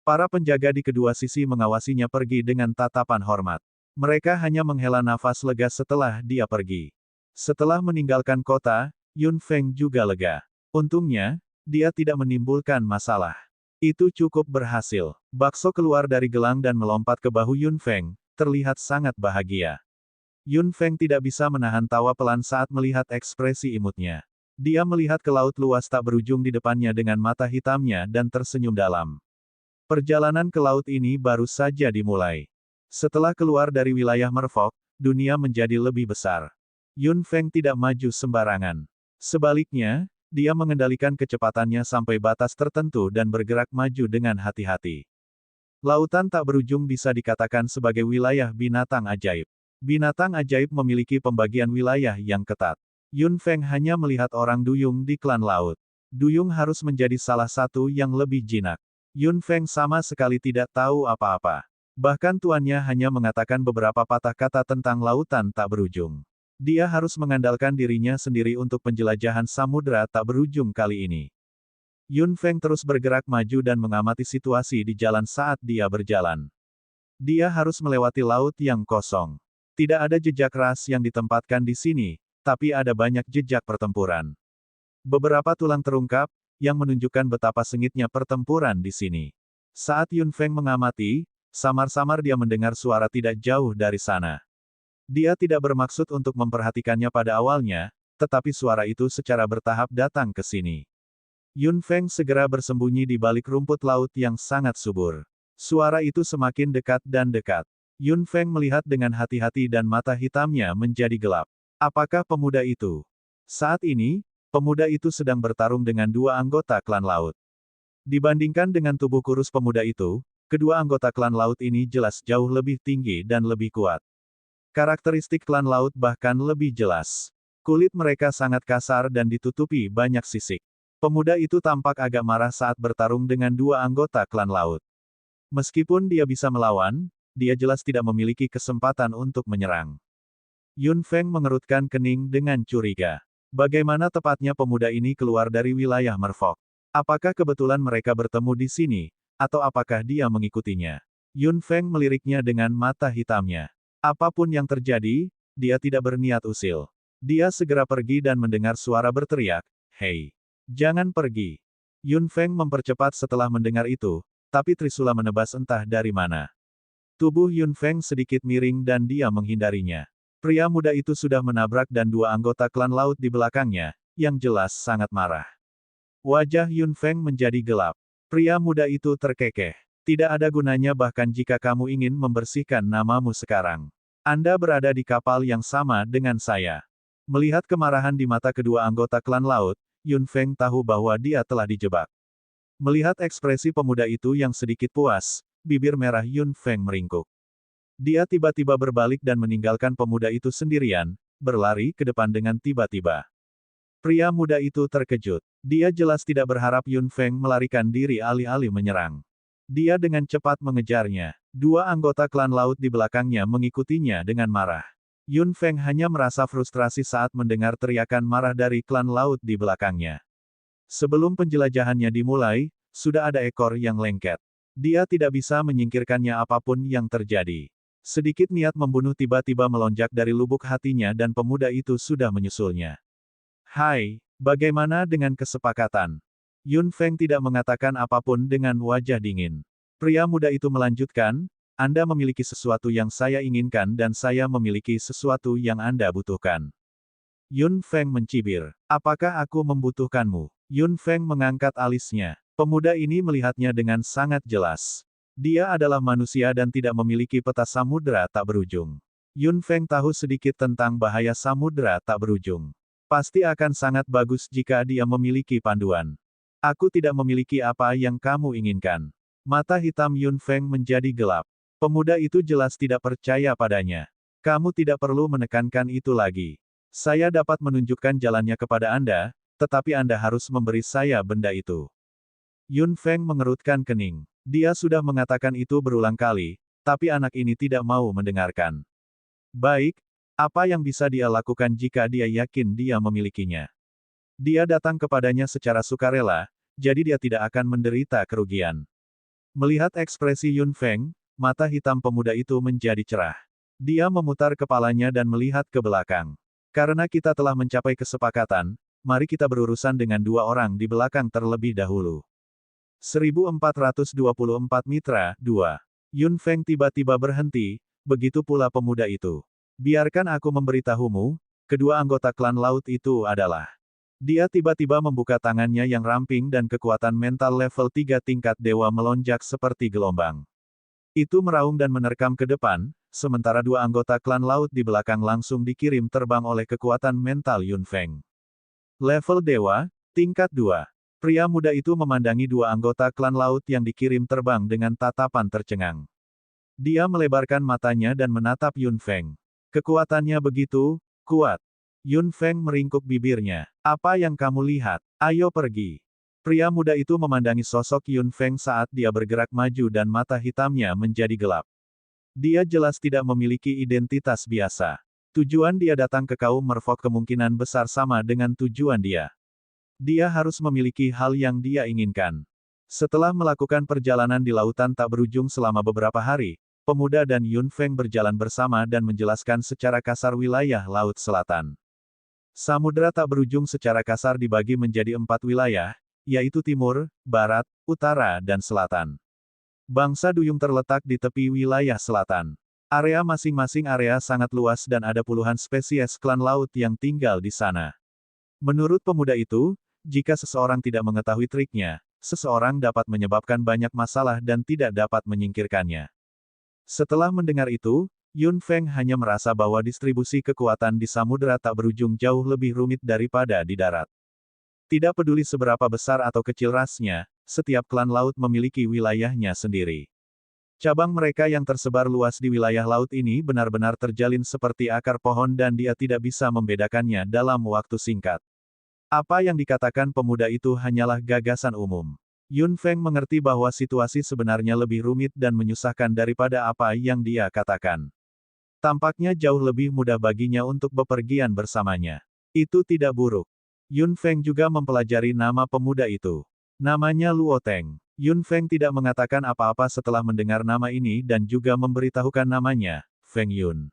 Para penjaga di kedua sisi mengawasinya pergi dengan tatapan hormat. Mereka hanya menghela nafas lega setelah dia pergi. Setelah meninggalkan kota, Yun Feng juga lega. Untungnya, dia tidak menimbulkan masalah. Itu cukup berhasil. Bakso keluar dari gelang dan melompat ke bahu Yun Feng, terlihat sangat bahagia. Yun Feng tidak bisa menahan tawa pelan saat melihat ekspresi imutnya. Dia melihat ke laut luas tak berujung di depannya dengan mata hitamnya dan tersenyum dalam. Perjalanan ke laut ini baru saja dimulai. Setelah keluar dari wilayah Merfok, dunia menjadi lebih besar. Yun Feng tidak maju sembarangan. Sebaliknya, dia mengendalikan kecepatannya sampai batas tertentu dan bergerak maju dengan hati-hati. Lautan tak berujung bisa dikatakan sebagai wilayah binatang ajaib. Binatang ajaib memiliki pembagian wilayah yang ketat. Yun Feng hanya melihat orang duyung di klan laut. Duyung harus menjadi salah satu yang lebih jinak. Yun Feng sama sekali tidak tahu apa-apa. Bahkan tuannya hanya mengatakan beberapa patah kata tentang lautan tak berujung. Dia harus mengandalkan dirinya sendiri untuk penjelajahan samudra tak berujung kali ini. Yun Feng terus bergerak maju dan mengamati situasi di jalan saat dia berjalan. Dia harus melewati laut yang kosong. Tidak ada jejak ras yang ditempatkan di sini, tapi ada banyak jejak pertempuran. Beberapa tulang terungkap, yang menunjukkan betapa sengitnya pertempuran di sini. Saat Yun Feng mengamati, samar-samar dia mendengar suara tidak jauh dari sana. Dia tidak bermaksud untuk memperhatikannya pada awalnya, tetapi suara itu secara bertahap datang ke sini. Yun Feng segera bersembunyi di balik rumput laut yang sangat subur. Suara itu semakin dekat dan dekat. Yun Feng melihat dengan hati-hati dan mata hitamnya menjadi gelap. Apakah pemuda itu? Saat ini, pemuda itu sedang bertarung dengan dua anggota klan laut. Dibandingkan dengan tubuh kurus pemuda itu, kedua anggota klan laut ini jelas jauh lebih tinggi dan lebih kuat. Karakteristik klan laut bahkan lebih jelas. Kulit mereka sangat kasar dan ditutupi banyak sisik. Pemuda itu tampak agak marah saat bertarung dengan dua anggota klan laut. Meskipun dia bisa melawan, dia jelas tidak memiliki kesempatan untuk menyerang. Yun Feng mengerutkan kening dengan curiga. Bagaimana tepatnya pemuda ini keluar dari wilayah Merfok? Apakah kebetulan mereka bertemu di sini, atau apakah dia mengikutinya? Yun Feng meliriknya dengan mata hitamnya. Apapun yang terjadi, dia tidak berniat usil. Dia segera pergi dan mendengar suara berteriak, "Hei! Jangan pergi!" Yun Feng mempercepat setelah mendengar itu, tapi Trisula menebas entah dari mana. Tubuh Yun Feng sedikit miring dan dia menghindarinya. Pria muda itu sudah menabrak dan dua anggota klan laut di belakangnya, yang jelas sangat marah. Wajah Yun Feng menjadi gelap. Pria muda itu terkekeh. Tidak ada gunanya bahkan jika kamu ingin membersihkan namamu sekarang. Anda berada di kapal yang sama dengan saya. Melihat kemarahan di mata kedua anggota klan laut, Yun Feng tahu bahwa dia telah dijebak. Melihat ekspresi pemuda itu yang sedikit puas, bibir merah Yun Feng meringkuk. Dia tiba-tiba berbalik dan meninggalkan pemuda itu sendirian, berlari ke depan dengan tiba-tiba. Pria muda itu terkejut. Dia jelas tidak berharap Yun Feng melarikan diri alih-alih menyerang. Dia dengan cepat mengejarnya. Dua anggota klan laut di belakangnya mengikutinya dengan marah. Yun Feng hanya merasa frustrasi saat mendengar teriakan marah dari klan laut di belakangnya. Sebelum penjelajahannya dimulai, sudah ada ekor yang lengket. Dia tidak bisa menyingkirkannya apapun yang terjadi. Sedikit niat membunuh tiba-tiba melonjak dari lubuk hatinya dan pemuda itu sudah menyusulnya. Hai, bagaimana dengan kesepakatan? Yun Feng tidak mengatakan apapun dengan wajah dingin. Pria muda itu melanjutkan, Anda memiliki sesuatu yang saya inginkan dan saya memiliki sesuatu yang Anda butuhkan. Yun Feng mencibir. Apakah aku membutuhkanmu? Yun Feng mengangkat alisnya. Pemuda ini melihatnya dengan sangat jelas. Dia adalah manusia dan tidak memiliki peta samudera tak berujung. Yun Feng tahu sedikit tentang bahaya samudera tak berujung. Pasti akan sangat bagus jika dia memiliki panduan. Aku tidak memiliki apa yang kamu inginkan. Mata hitam Yun Feng menjadi gelap. Pemuda itu jelas tidak percaya padanya. Kamu tidak perlu menekankan itu lagi. Saya dapat menunjukkan jalannya kepada Anda, tetapi Anda harus memberi saya benda itu. Yun Feng mengerutkan kening. Dia sudah mengatakan itu berulang kali, tapi anak ini tidak mau mendengarkan. Baik, apa yang bisa dia lakukan jika dia yakin dia memilikinya? Dia datang kepadanya secara sukarela, jadi dia tidak akan menderita kerugian. Melihat ekspresi Yun Feng, mata hitam pemuda itu menjadi cerah. Dia memutar kepalanya dan melihat ke belakang. Karena kita telah mencapai kesepakatan, mari kita berurusan dengan dua orang di belakang terlebih dahulu. 1424 Mitra, 2. Yun Feng tiba-tiba berhenti, begitu pula pemuda itu. Biarkan aku memberitahumu, kedua anggota klan laut itu adalah. Dia tiba-tiba membuka tangannya yang ramping dan kekuatan mental level 3 tingkat dewa melonjak seperti gelombang. Itu meraung dan menerkam ke depan, sementara dua anggota klan laut di belakang langsung dikirim terbang oleh kekuatan mental Yun Feng. Level dewa, tingkat 2. Pria muda itu memandangi dua anggota klan laut yang dikirim terbang dengan tatapan tercengang. Dia melebarkan matanya dan menatap Yun Feng. Kekuatannya begitu kuat. Yun Feng meringkuk bibirnya. Apa yang kamu lihat? Ayo pergi. Pria muda itu memandangi sosok Yun Feng saat dia bergerak maju dan mata hitamnya menjadi gelap. Dia jelas tidak memiliki identitas biasa. Tujuan dia datang ke kaum merfolk kemungkinan besar sama dengan tujuan dia. Dia harus memiliki hal yang dia inginkan. Setelah melakukan perjalanan di lautan tak berujung selama beberapa hari, pemuda dan Yun Feng berjalan bersama dan menjelaskan secara kasar wilayah Laut Selatan. Samudera tak berujung secara kasar dibagi menjadi 4 wilayah, yaitu Timur, Barat, Utara dan Selatan. Bangsa Duyung terletak di tepi wilayah selatan. Area masing-masing area sangat luas dan ada puluhan spesies klan laut yang tinggal di sana. Menurut pemuda itu, jika seseorang tidak mengetahui triknya, seseorang dapat menyebabkan banyak masalah dan tidak dapat menyingkirkannya. Setelah mendengar itu, Yun Feng hanya merasa bahwa distribusi kekuatan di samudera tak berujung jauh lebih rumit daripada di darat. Tidak peduli seberapa besar atau kecil rasnya, setiap klan laut memiliki wilayahnya sendiri. Cabang mereka yang tersebar luas di wilayah laut ini benar-benar terjalin seperti akar pohon dan dia tidak bisa membedakannya dalam waktu singkat. Apa yang dikatakan pemuda itu hanyalah gagasan umum. Yun Feng mengerti bahwa situasi sebenarnya lebih rumit dan menyusahkan daripada apa yang dia katakan. Tampaknya jauh lebih mudah baginya untuk bepergian bersamanya. Itu tidak buruk. Yun Feng juga mempelajari nama pemuda itu. Namanya Luo Teng. Yun Feng tidak mengatakan apa-apa setelah mendengar nama ini dan juga memberitahukan namanya, Feng Yun.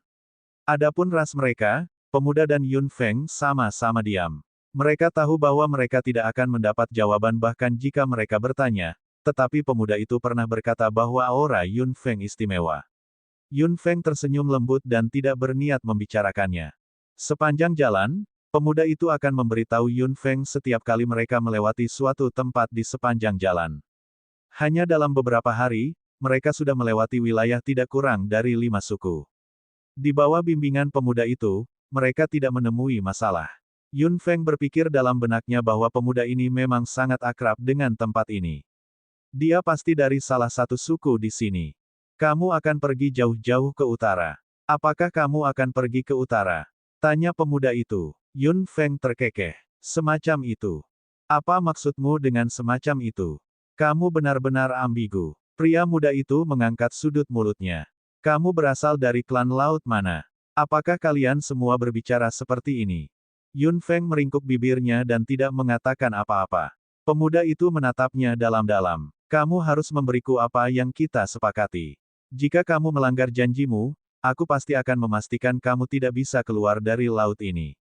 Adapun ras mereka, pemuda dan Yun Feng sama-sama diam. Mereka tahu bahwa mereka tidak akan mendapat jawaban bahkan jika mereka bertanya, tetapi pemuda itu pernah berkata bahwa aura Yun Feng istimewa. Yun Feng tersenyum lembut dan tidak berniat membicarakannya. Sepanjang jalan, pemuda itu akan memberitahu Yun Feng setiap kali mereka melewati suatu tempat di sepanjang jalan. Hanya dalam beberapa hari, mereka sudah melewati wilayah tidak kurang dari 5 suku. Di bawah bimbingan pemuda itu, mereka tidak menemui masalah. Yun Feng berpikir dalam benaknya bahwa pemuda ini memang sangat akrab dengan tempat ini. Dia pasti dari salah satu suku di sini. Kamu akan pergi jauh-jauh ke utara. Apakah kamu akan pergi ke utara? Tanya pemuda itu. Yun Feng terkekeh. Semacam itu. Apa maksudmu dengan semacam itu? Kamu benar-benar ambigu. Pria muda itu mengangkat sudut mulutnya. Kamu berasal dari klan laut mana? Apakah kalian semua berbicara seperti ini? Yun Feng meringkuk bibirnya dan tidak mengatakan apa-apa. Pemuda itu menatapnya dalam-dalam. Kamu harus memberiku apa yang kita sepakati. Jika kamu melanggar janjimu, aku pasti akan memastikan kamu tidak bisa keluar dari laut ini.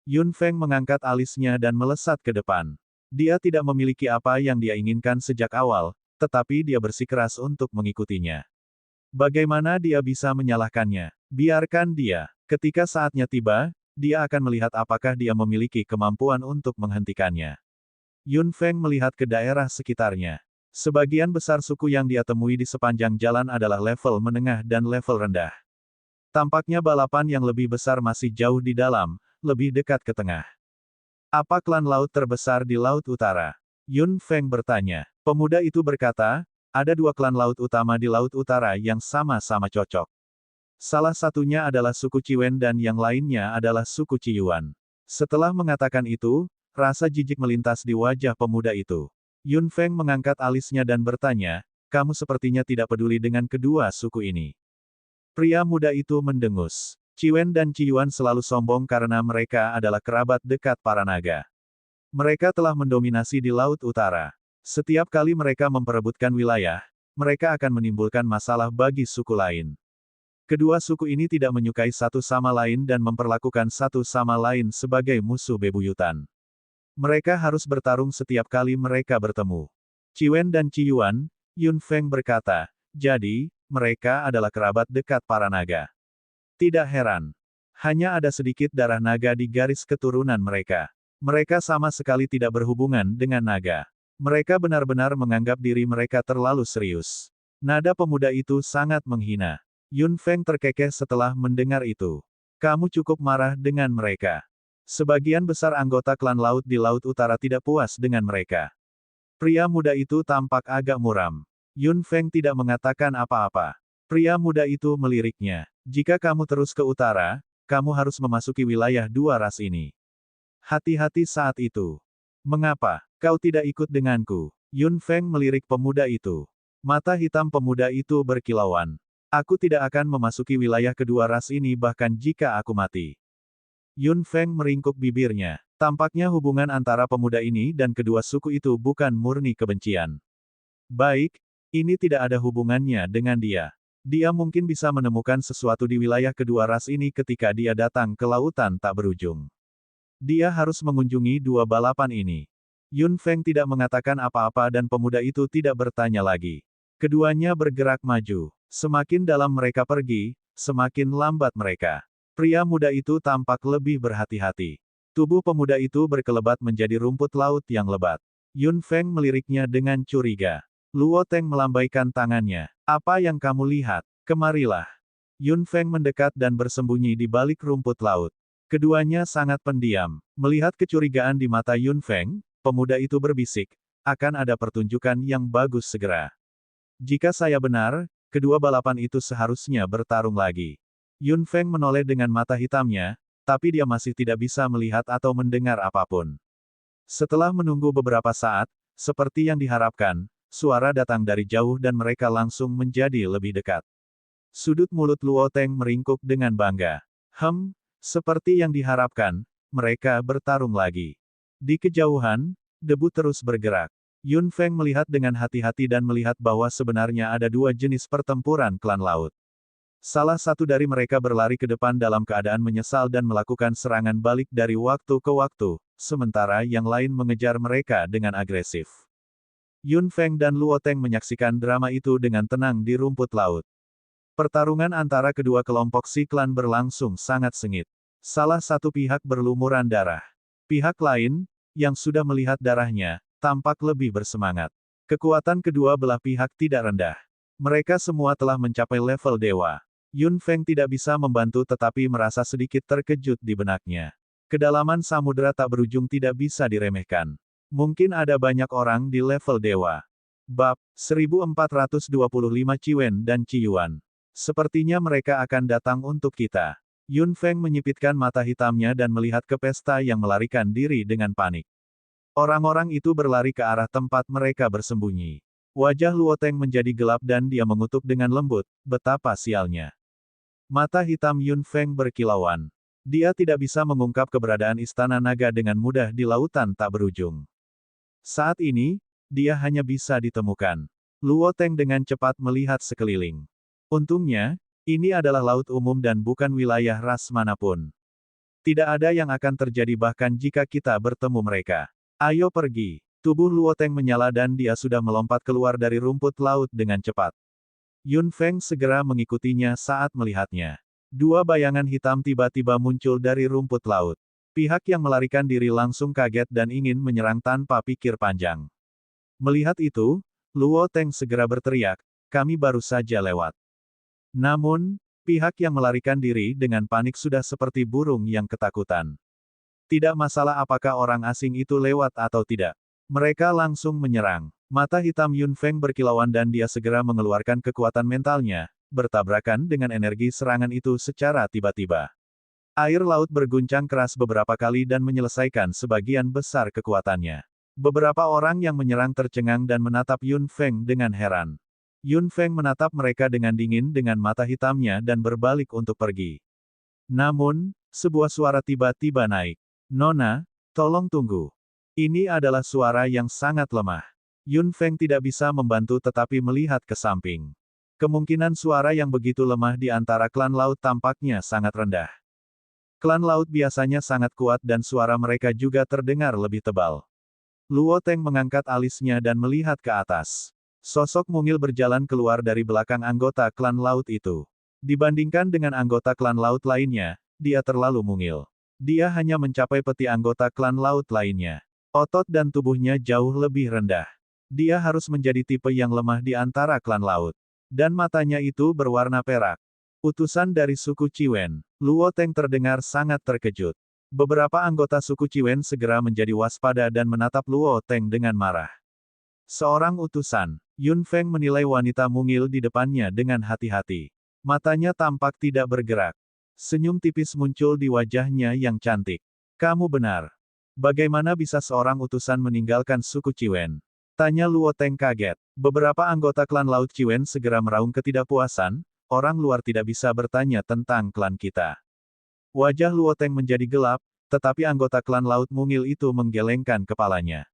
Yun Feng mengangkat alisnya dan melesat ke depan. Dia tidak memiliki apa yang dia inginkan sejak awal, tetapi dia bersikeras untuk mengikutinya. Bagaimana dia bisa menyalahkannya? Biarkan dia. Ketika saatnya tiba, dia akan melihat apakah dia memiliki kemampuan untuk menghentikannya. Yun Feng melihat ke daerah sekitarnya. Sebagian besar suku yang dia temui di sepanjang jalan adalah level menengah dan level rendah. Tampaknya balapan yang lebih besar masih jauh di dalam, lebih dekat ke tengah. Apa klan laut terbesar di Laut Utara? Yun Feng bertanya. Pemuda itu berkata, ada dua klan laut utama di Laut Utara yang sama-sama cocok. Salah satunya adalah suku Ciwen dan yang lainnya adalah suku Ciyuan. Setelah mengatakan itu, rasa jijik melintas di wajah pemuda itu. Yun Feng mengangkat alisnya dan bertanya, kamu sepertinya tidak peduli dengan kedua suku ini. Pria muda itu mendengus. Ciwen dan Ciyuan selalu sombong karena mereka adalah kerabat dekat para naga. Mereka telah mendominasi di Laut Utara. Setiap kali mereka memperebutkan wilayah, mereka akan menimbulkan masalah bagi suku lain. Kedua suku ini tidak menyukai satu sama lain dan memperlakukan satu sama lain sebagai musuh bebuyutan. Mereka harus bertarung setiap kali mereka bertemu. Ciwen dan Ciyuan, Yun Feng berkata, jadi, mereka adalah kerabat dekat para naga. Tidak heran. Hanya ada sedikit darah naga di garis keturunan mereka. Mereka sama sekali tidak berhubungan dengan naga. Mereka benar-benar menganggap diri mereka terlalu serius. Nada pemuda itu sangat menghina. Yun Feng terkekeh setelah mendengar itu. Kamu cukup marah dengan mereka. Sebagian besar anggota klan laut di Laut Utara tidak puas dengan mereka. Pria muda itu tampak agak muram. Yun Feng tidak mengatakan apa-apa. Pria muda itu meliriknya. Jika kamu terus ke utara, kamu harus memasuki wilayah dua ras ini. Hati-hati saat itu. Mengapa kau tidak ikut denganku? Yun Feng melirik pemuda itu. Mata hitam pemuda itu berkilauan. Aku tidak akan memasuki wilayah kedua ras ini bahkan jika aku mati. Yun Feng meringkuk bibirnya. Tampaknya hubungan antara pemuda ini dan kedua suku itu bukan murni kebencian. Baik, ini tidak ada hubungannya dengan dia. Dia mungkin bisa menemukan sesuatu di wilayah kedua ras ini ketika dia datang ke lautan tak berujung. Dia harus mengunjungi dua balapan ini. Yun Feng tidak mengatakan apa-apa dan pemuda itu tidak bertanya lagi. Keduanya bergerak maju. Semakin dalam mereka pergi, semakin lambat mereka. Pria muda itu tampak lebih berhati-hati. Tubuh pemuda itu berkelebat menjadi rumput laut yang lebat. Yun Feng meliriknya dengan curiga. Luo Teng melambaikan tangannya. Apa yang kamu lihat? Kemarilah. Yun Feng mendekat dan bersembunyi di balik rumput laut. Keduanya sangat pendiam. Melihat kecurigaan di mata Yun Feng, pemuda itu berbisik, akan ada pertunjukan yang bagus segera. Jika saya benar, kedua balapan itu seharusnya bertarung lagi. Yun Feng menoleh dengan mata hitamnya, tapi dia masih tidak bisa melihat atau mendengar apapun. Setelah menunggu beberapa saat, seperti yang diharapkan, suara datang dari jauh dan mereka langsung menjadi lebih dekat. Sudut mulut Luo Teng meringkuk dengan bangga. Seperti yang diharapkan, mereka bertarung lagi. Di kejauhan, debu terus bergerak. Yun Feng melihat dengan hati-hati dan melihat bahwa sebenarnya ada dua jenis pertempuran klan laut. Salah satu dari mereka berlari ke depan dalam keadaan menyesal dan melakukan serangan balik dari waktu ke waktu, sementara yang lain mengejar mereka dengan agresif. Yun Feng dan Luo Teng menyaksikan drama itu dengan tenang di rumput laut. Pertarungan antara kedua kelompok si klan berlangsung sangat sengit. Salah satu pihak berlumuran darah. Pihak lain, yang sudah melihat darahnya, tampak lebih bersemangat. Kekuatan kedua belah pihak tidak rendah. Mereka semua telah mencapai level dewa. Yun Feng tidak bisa membantu tetapi merasa sedikit terkejut di benaknya. Kedalaman samudera tak berujung tidak bisa diremehkan. Mungkin ada banyak orang di level dewa. Bab 1425 Ciwen dan Ciyuan. Sepertinya mereka akan datang untuk kita. Yun Feng menyipitkan mata hitamnya dan melihat ke pesta yang melarikan diri dengan panik. Orang-orang itu berlari ke arah tempat mereka bersembunyi. Wajah Luo Teng menjadi gelap dan dia mengutuk dengan lembut, betapa sialnya. Mata hitam Yun Feng berkilauan. Dia tidak bisa mengungkap keberadaan istana naga dengan mudah di lautan tak berujung. Saat ini, dia hanya bisa ditemukan. Luo Teng dengan cepat melihat sekeliling. Untungnya, ini adalah laut umum dan bukan wilayah ras manapun. Tidak ada yang akan terjadi bahkan jika kita bertemu mereka. Ayo pergi. Tubuh Luo Teng menyala dan dia sudah melompat keluar dari rumput laut dengan cepat. Yun Feng segera mengikutinya saat melihatnya. Dua bayangan hitam tiba-tiba muncul dari rumput laut. Pihak yang melarikan diri langsung kaget dan ingin menyerang tanpa pikir panjang. Melihat itu, Luo Teng segera berteriak, kami baru saja lewat. Namun, pihak yang melarikan diri dengan panik sudah seperti burung yang ketakutan. Tidak masalah apakah orang asing itu lewat atau tidak. Mereka langsung menyerang. Mata hitam Yun Feng berkilauan dan dia segera mengeluarkan kekuatan mentalnya, bertabrakan dengan energi serangan itu secara tiba-tiba. Air laut berguncang keras beberapa kali dan menyelesaikan sebagian besar kekuatannya. Beberapa orang yang menyerang tercengang dan menatap Yun Feng dengan heran. Yun Feng menatap mereka dengan dingin dengan mata hitamnya dan berbalik untuk pergi. Namun, sebuah suara tiba-tiba naik. Nona, tolong tunggu. Ini adalah suara yang sangat lemah. Yun Feng tidak bisa membantu tetapi melihat ke samping. Kemungkinan suara yang begitu lemah di antara klan laut tampaknya sangat rendah. Klan laut biasanya sangat kuat dan suara mereka juga terdengar lebih tebal. Luo Teng mengangkat alisnya dan melihat ke atas. Sosok mungil berjalan keluar dari belakang anggota klan laut itu. Dibandingkan dengan anggota klan laut lainnya, dia terlalu mungil. Dia hanya mencapai peti anggota klan laut lainnya. Otot dan tubuhnya jauh lebih rendah. Dia harus menjadi tipe yang lemah di antara klan laut. Dan matanya itu berwarna perak. Utusan dari suku Ciwen. Luo Teng terdengar sangat terkejut. Beberapa anggota suku Ciwen segera menjadi waspada dan menatap Luo Teng dengan marah. Seorang utusan, Yun Feng menilai wanita mungil di depannya dengan hati-hati. Matanya tampak tidak bergerak. Senyum tipis muncul di wajahnya yang cantik. Kamu benar. Bagaimana bisa seorang utusan meninggalkan suku Ciwen? Tanya Luo Teng kaget. Beberapa anggota klan Laut Ciwen segera meraung ketidakpuasan, orang luar tidak bisa bertanya tentang klan kita. Wajah Luo Teng menjadi gelap, tetapi anggota klan Laut Mungil itu menggelengkan kepalanya.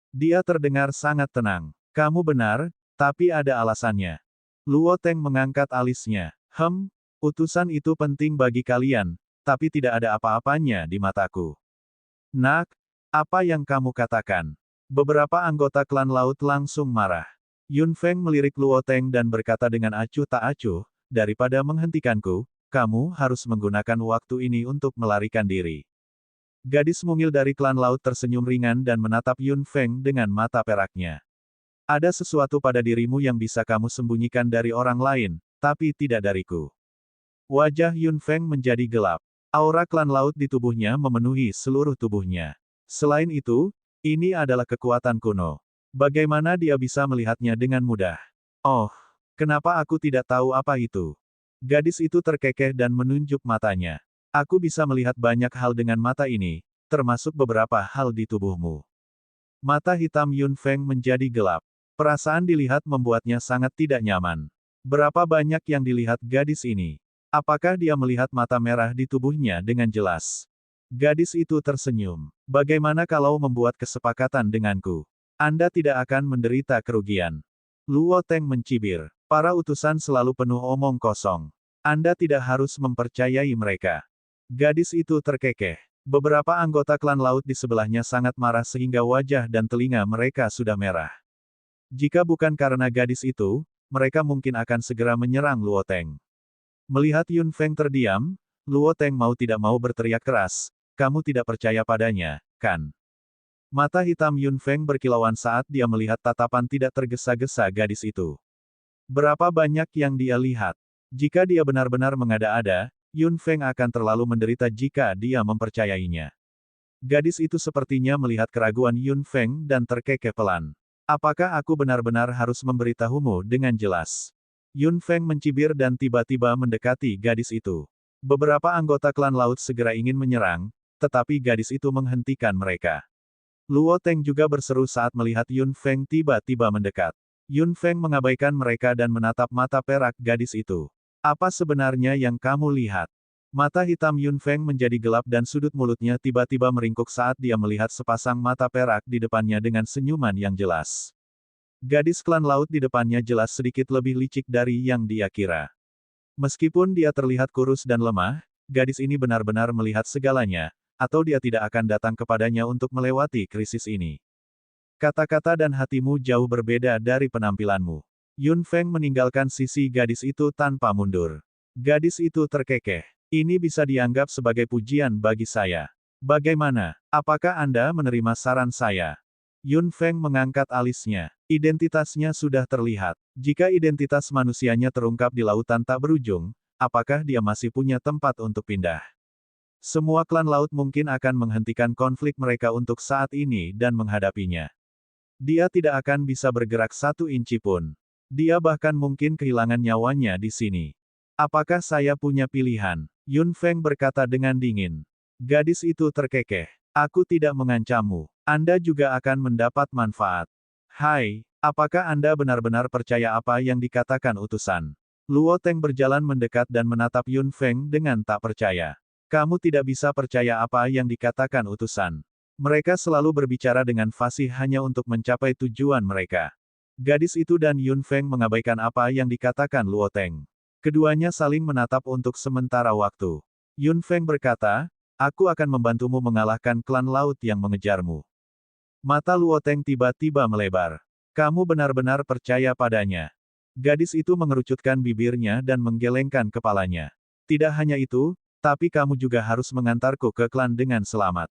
Dia terdengar sangat tenang. Kamu benar, tapi ada alasannya. Luo Teng mengangkat alisnya. Utusan itu penting bagi kalian, tapi tidak ada apa-apanya di mataku. Nak, apa yang kamu katakan? Beberapa anggota klan Laut langsung marah. Yun Feng melirik Luo Teng dan berkata dengan acuh tak acuh, daripada menghentikanku, kamu harus menggunakan waktu ini untuk melarikan diri. Gadis mungil dari klan laut tersenyum ringan dan menatap Yun Feng dengan mata peraknya. Ada sesuatu pada dirimu yang bisa kamu sembunyikan dari orang lain, tapi tidak dariku. Wajah Yun Feng menjadi gelap. Aura klan laut di tubuhnya memenuhi seluruh tubuhnya. Selain itu, ini adalah kekuatan kuno. Bagaimana dia bisa melihatnya dengan mudah? Oh, kenapa aku tidak tahu apa itu? Gadis itu terkekeh dan menunjuk matanya. Aku bisa melihat banyak hal dengan mata ini, termasuk beberapa hal di tubuhmu. Mata hitam Yun Feng menjadi gelap. Perasaan dilihat membuatnya sangat tidak nyaman. Berapa banyak yang dilihat gadis ini? Apakah dia melihat mata merah di tubuhnya dengan jelas? Gadis itu tersenyum. Bagaimana kalau membuat kesepakatan denganku? Anda tidak akan menderita kerugian. Luo Teng mencibir. Para utusan selalu penuh omong kosong. Anda tidak harus mempercayai mereka. Gadis itu terkekeh. Beberapa anggota klan laut di sebelahnya sangat marah sehingga wajah dan telinga mereka sudah merah. Jika bukan karena gadis itu, mereka mungkin akan segera menyerang Luo Teng. Melihat Yun Feng terdiam, Luo Teng mau tidak mau berteriak keras, kamu tidak percaya padanya, kan? Mata hitam Yun Feng berkilauan saat dia melihat tatapan tidak tergesa-gesa gadis itu. Berapa banyak yang dia lihat? Jika dia benar-benar mengada-ada, Yun Feng akan terlalu menderita jika dia mempercayainya. Gadis itu sepertinya melihat keraguan Yun Feng dan terkekeh pelan. Apakah aku benar-benar harus memberitahumu dengan jelas? Yun Feng mencibir dan tiba-tiba mendekati gadis itu. Beberapa anggota klan laut segera ingin menyerang, tetapi gadis itu menghentikan mereka. Luo Teng juga berseru saat melihat Yun Feng tiba-tiba mendekat. Yun Feng mengabaikan mereka dan menatap mata perak gadis itu. Apa sebenarnya yang kamu lihat? Mata hitam Yun Feng menjadi gelap dan sudut mulutnya tiba-tiba meringkuk saat dia melihat sepasang mata perak di depannya dengan senyuman yang jelas. Gadis klan laut di depannya jelas sedikit lebih licik dari yang dia kira. Meskipun dia terlihat kurus dan lemah, gadis ini benar-benar melihat segalanya, atau dia tidak akan datang kepadanya untuk melewati krisis ini. Kata-kata dan hatimu jauh berbeda dari penampilanmu. Yun Feng meninggalkan sisi gadis itu tanpa mundur. Gadis itu terkekeh. Ini bisa dianggap sebagai pujian bagi saya. Bagaimana? Apakah Anda menerima saran saya? Yun Feng mengangkat alisnya. Identitasnya sudah terlihat. Jika identitas manusianya terungkap di lautan tak berujung, apakah dia masih punya tempat untuk pindah? Semua klan laut mungkin akan menghentikan konflik mereka untuk saat ini dan menghadapinya. Dia tidak akan bisa bergerak 1 inci pun. Dia bahkan mungkin kehilangan nyawanya di sini. Apakah saya punya pilihan? Yun Feng berkata dengan dingin. Gadis itu terkekeh. Aku tidak mengancammu. Anda juga akan mendapat manfaat. Hai, apakah Anda benar-benar percaya apa yang dikatakan utusan? Luo Teng berjalan mendekat dan menatap Yun Feng dengan tak percaya. Kamu tidak bisa percaya apa yang dikatakan utusan. Mereka selalu berbicara dengan fasih hanya untuk mencapai tujuan mereka. Gadis itu dan Yun Feng mengabaikan apa yang dikatakan Luo Teng. Keduanya saling menatap untuk sementara waktu. Yun Feng berkata, aku akan membantumu mengalahkan klan laut yang mengejarmu. Mata Luo Teng tiba-tiba melebar. Kamu benar-benar percaya padanya. Gadis itu mengerucutkan bibirnya dan menggelengkan kepalanya. Tidak hanya itu, tapi kamu juga harus mengantarku ke klan dengan selamat.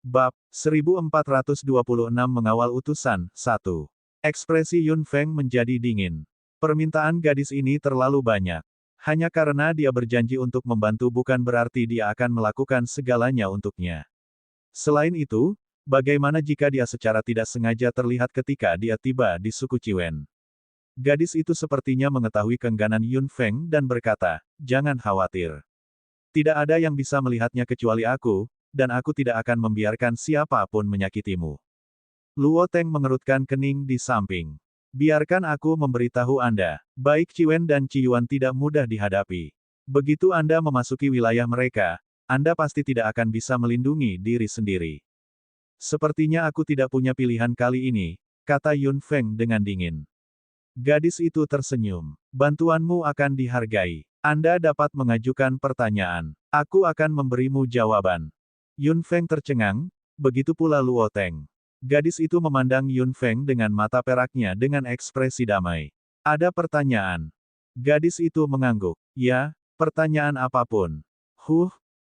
Bab 1426 Mengawal Utusan 1. Ekspresi Yun Feng menjadi dingin. Permintaan gadis ini terlalu banyak. Hanya karena dia berjanji untuk membantu bukan berarti dia akan melakukan segalanya untuknya. Selain itu, bagaimana jika dia secara tidak sengaja terlihat ketika dia tiba di suku Ciwen? Gadis itu sepertinya mengetahui keengganan Yun Feng dan berkata, jangan khawatir. Tidak ada yang bisa melihatnya kecuali aku, dan aku tidak akan membiarkan siapapun menyakitimu. Luo Teng mengerutkan kening di samping. Biarkan aku memberitahu Anda, baik Ciwen dan Ciyuan tidak mudah dihadapi. Begitu Anda memasuki wilayah mereka, Anda pasti tidak akan bisa melindungi diri sendiri. Sepertinya aku tidak punya pilihan kali ini, kata Yun Feng dengan dingin. Gadis itu tersenyum. Bantuanmu akan dihargai. Anda dapat mengajukan pertanyaan. Aku akan memberimu jawaban. Yun Feng tercengang, begitu pula Luo Teng. Gadis itu memandang Yun Feng dengan mata peraknya dengan ekspresi damai. Ada pertanyaan. Gadis itu mengangguk. Ya, pertanyaan apapun.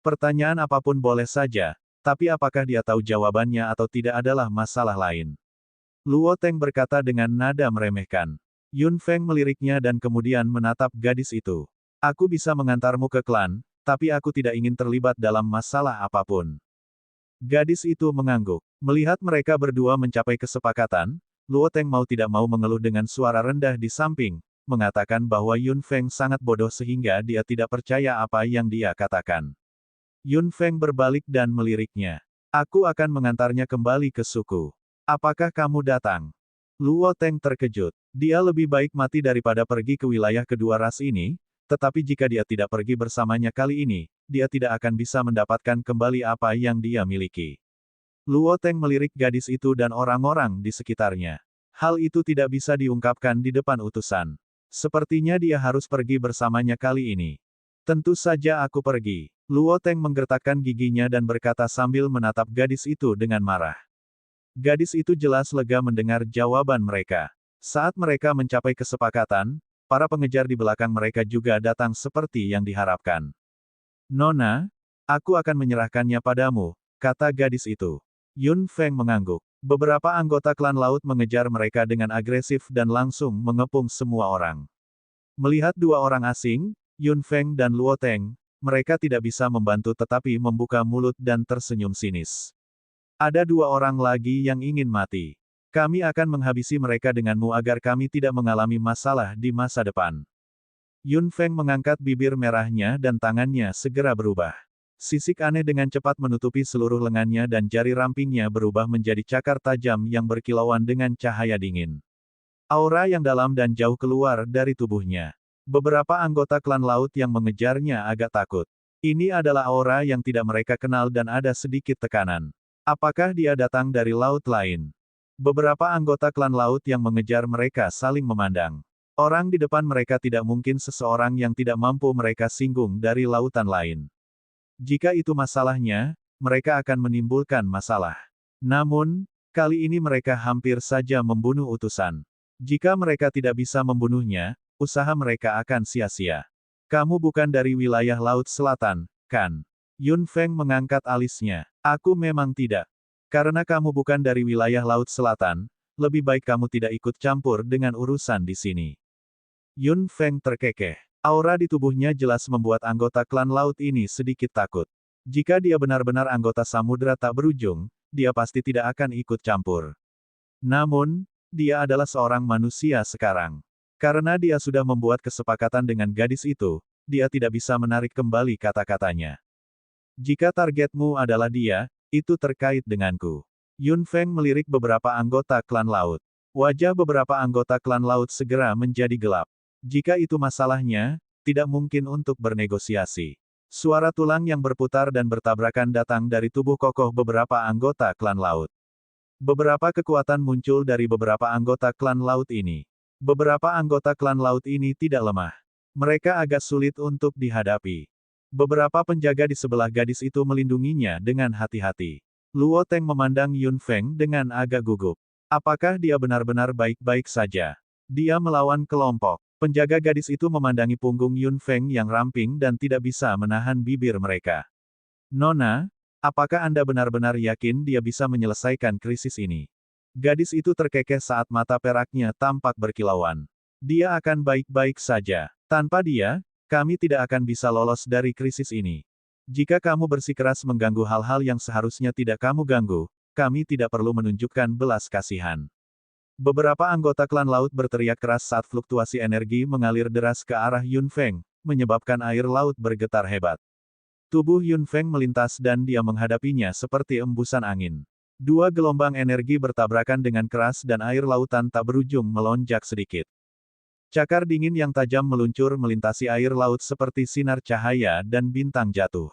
Pertanyaan apapun boleh saja, tapi apakah dia tahu jawabannya atau tidak adalah masalah lain. Luo Teng berkata dengan nada meremehkan. Yun Feng meliriknya dan kemudian menatap gadis itu. Aku bisa mengantarmu ke klan, tapi aku tidak ingin terlibat dalam masalah apapun. Gadis itu mengangguk. Melihat mereka berdua mencapai kesepakatan, Luo Teng mau tidak mau mengeluh dengan suara rendah di samping, mengatakan bahwa Yun Feng sangat bodoh sehingga dia tidak percaya apa yang dia katakan. Yun Feng berbalik dan meliriknya. Aku akan mengantarnya kembali ke suku. Apakah kamu datang? Luo Teng terkejut. Dia lebih baik mati daripada pergi ke wilayah kedua ras ini, tetapi jika dia tidak pergi bersamanya kali ini, dia tidak akan bisa mendapatkan kembali apa yang dia miliki. Luo Teng melirik gadis itu dan orang-orang di sekitarnya. Hal itu tidak bisa diungkapkan di depan utusan. Sepertinya dia harus pergi bersamanya kali ini. Tentu saja aku pergi. Luo Teng menggertakkan giginya dan berkata sambil menatap gadis itu dengan marah. Gadis itu jelas lega mendengar jawaban mereka. Saat mereka mencapai kesepakatan, para pengejar di belakang mereka juga datang seperti yang diharapkan. Nona, aku akan menyerahkannya padamu, kata gadis itu. Yun Feng mengangguk. Beberapa anggota klan laut mengejar mereka dengan agresif dan langsung mengepung semua orang. Melihat dua orang asing, Yun Feng dan Luo Teng, mereka tidak bisa membantu tetapi membuka mulut dan tersenyum sinis. Ada dua orang lagi yang ingin mati. Kami akan menghabisi mereka denganmu agar kami tidak mengalami masalah di masa depan. Yun Feng mengangkat bibir merahnya dan tangannya segera berubah. Sisik aneh dengan cepat menutupi seluruh lengannya dan jari rampingnya berubah menjadi cakar tajam yang berkilauan dengan cahaya dingin. Aura yang dalam dan jauh keluar dari tubuhnya. Beberapa anggota klan laut yang mengejarnya agak takut. Ini adalah aura yang tidak mereka kenal dan ada sedikit tekanan. Apakah dia datang dari laut lain? Beberapa anggota klan laut yang mengejar mereka saling memandang. Orang di depan mereka tidak mungkin seseorang yang tidak mampu mereka singgung dari lautan lain. Jika itu masalahnya, mereka akan menimbulkan masalah. Namun, kali ini mereka hampir saja membunuh utusan. Jika mereka tidak bisa membunuhnya, usaha mereka akan sia-sia. Kamu bukan dari wilayah Laut Selatan, kan? Yun Feng mengangkat alisnya. Aku memang tidak. Karena kamu bukan dari wilayah Laut Selatan, lebih baik kamu tidak ikut campur dengan urusan di sini. Yun Feng terkekeh. Aura di tubuhnya jelas membuat anggota klan laut ini sedikit takut. Jika dia benar-benar anggota samudera tak berujung, dia pasti tidak akan ikut campur. Namun, dia adalah seorang manusia sekarang. Karena dia sudah membuat kesepakatan dengan gadis itu, dia tidak bisa menarik kembali kata-katanya. Jika targetmu adalah dia, itu terkait denganku. Yun Feng melirik beberapa anggota klan laut. Wajah beberapa anggota klan laut segera menjadi gelap. Jika itu masalahnya, tidak mungkin untuk bernegosiasi. Suara tulang yang berputar dan bertabrakan datang dari tubuh kokoh beberapa anggota klan laut. Beberapa kekuatan muncul dari beberapa anggota klan laut ini. Beberapa anggota klan laut ini tidak lemah. Mereka agak sulit untuk dihadapi. Beberapa penjaga di sebelah gadis itu melindunginya dengan hati-hati. Luo Teng memandang Yun Feng dengan agak gugup. Apakah dia benar-benar baik-baik saja? Dia melawan kelompok. Penjaga gadis itu memandangi punggung Yun Feng yang ramping dan tidak bisa menahan bibir mereka. Nona, apakah Anda benar-benar yakin dia bisa menyelesaikan krisis ini? Gadis itu terkekeh saat mata peraknya tampak berkilauan. Dia akan baik-baik saja. Tanpa dia, kami tidak akan bisa lolos dari krisis ini. Jika kamu bersikeras mengganggu hal-hal yang seharusnya tidak kamu ganggu, kami tidak perlu menunjukkan belas kasihan. Beberapa anggota klan laut berteriak keras saat fluktuasi energi mengalir deras ke arah Yun Feng, menyebabkan air laut bergetar hebat. Tubuh Yun Feng melintas dan dia menghadapinya seperti embusan angin. Dua gelombang energi bertabrakan dengan keras dan air lautan tak berujung melonjak sedikit. Cakar dingin yang tajam meluncur melintasi air laut seperti sinar cahaya dan bintang jatuh.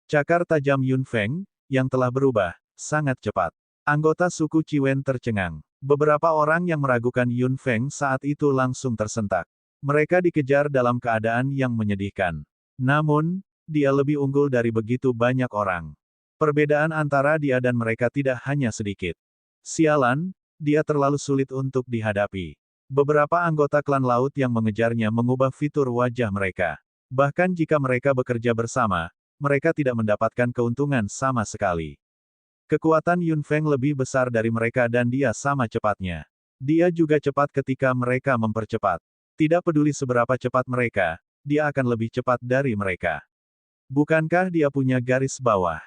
Cakar tajam Yun Feng, yang telah berubah, sangat cepat. Anggota suku Ciwen tercengang. Beberapa orang yang meragukan Yun Feng saat itu langsung tersentak. Mereka dikejar dalam keadaan yang menyedihkan. Namun, dia lebih unggul dari begitu banyak orang. Perbedaan antara dia dan mereka tidak hanya sedikit. Sialan, dia terlalu sulit untuk dihadapi. Beberapa anggota klan laut yang mengejarnya mengubah fitur wajah mereka. Bahkan jika mereka bekerja bersama, mereka tidak mendapatkan keuntungan sama sekali. Kekuatan Yun Feng lebih besar dari mereka dan dia sama cepatnya. Dia juga cepat ketika mereka mempercepat. Tidak peduli seberapa cepat mereka, dia akan lebih cepat dari mereka. Bukankah dia punya garis bawah?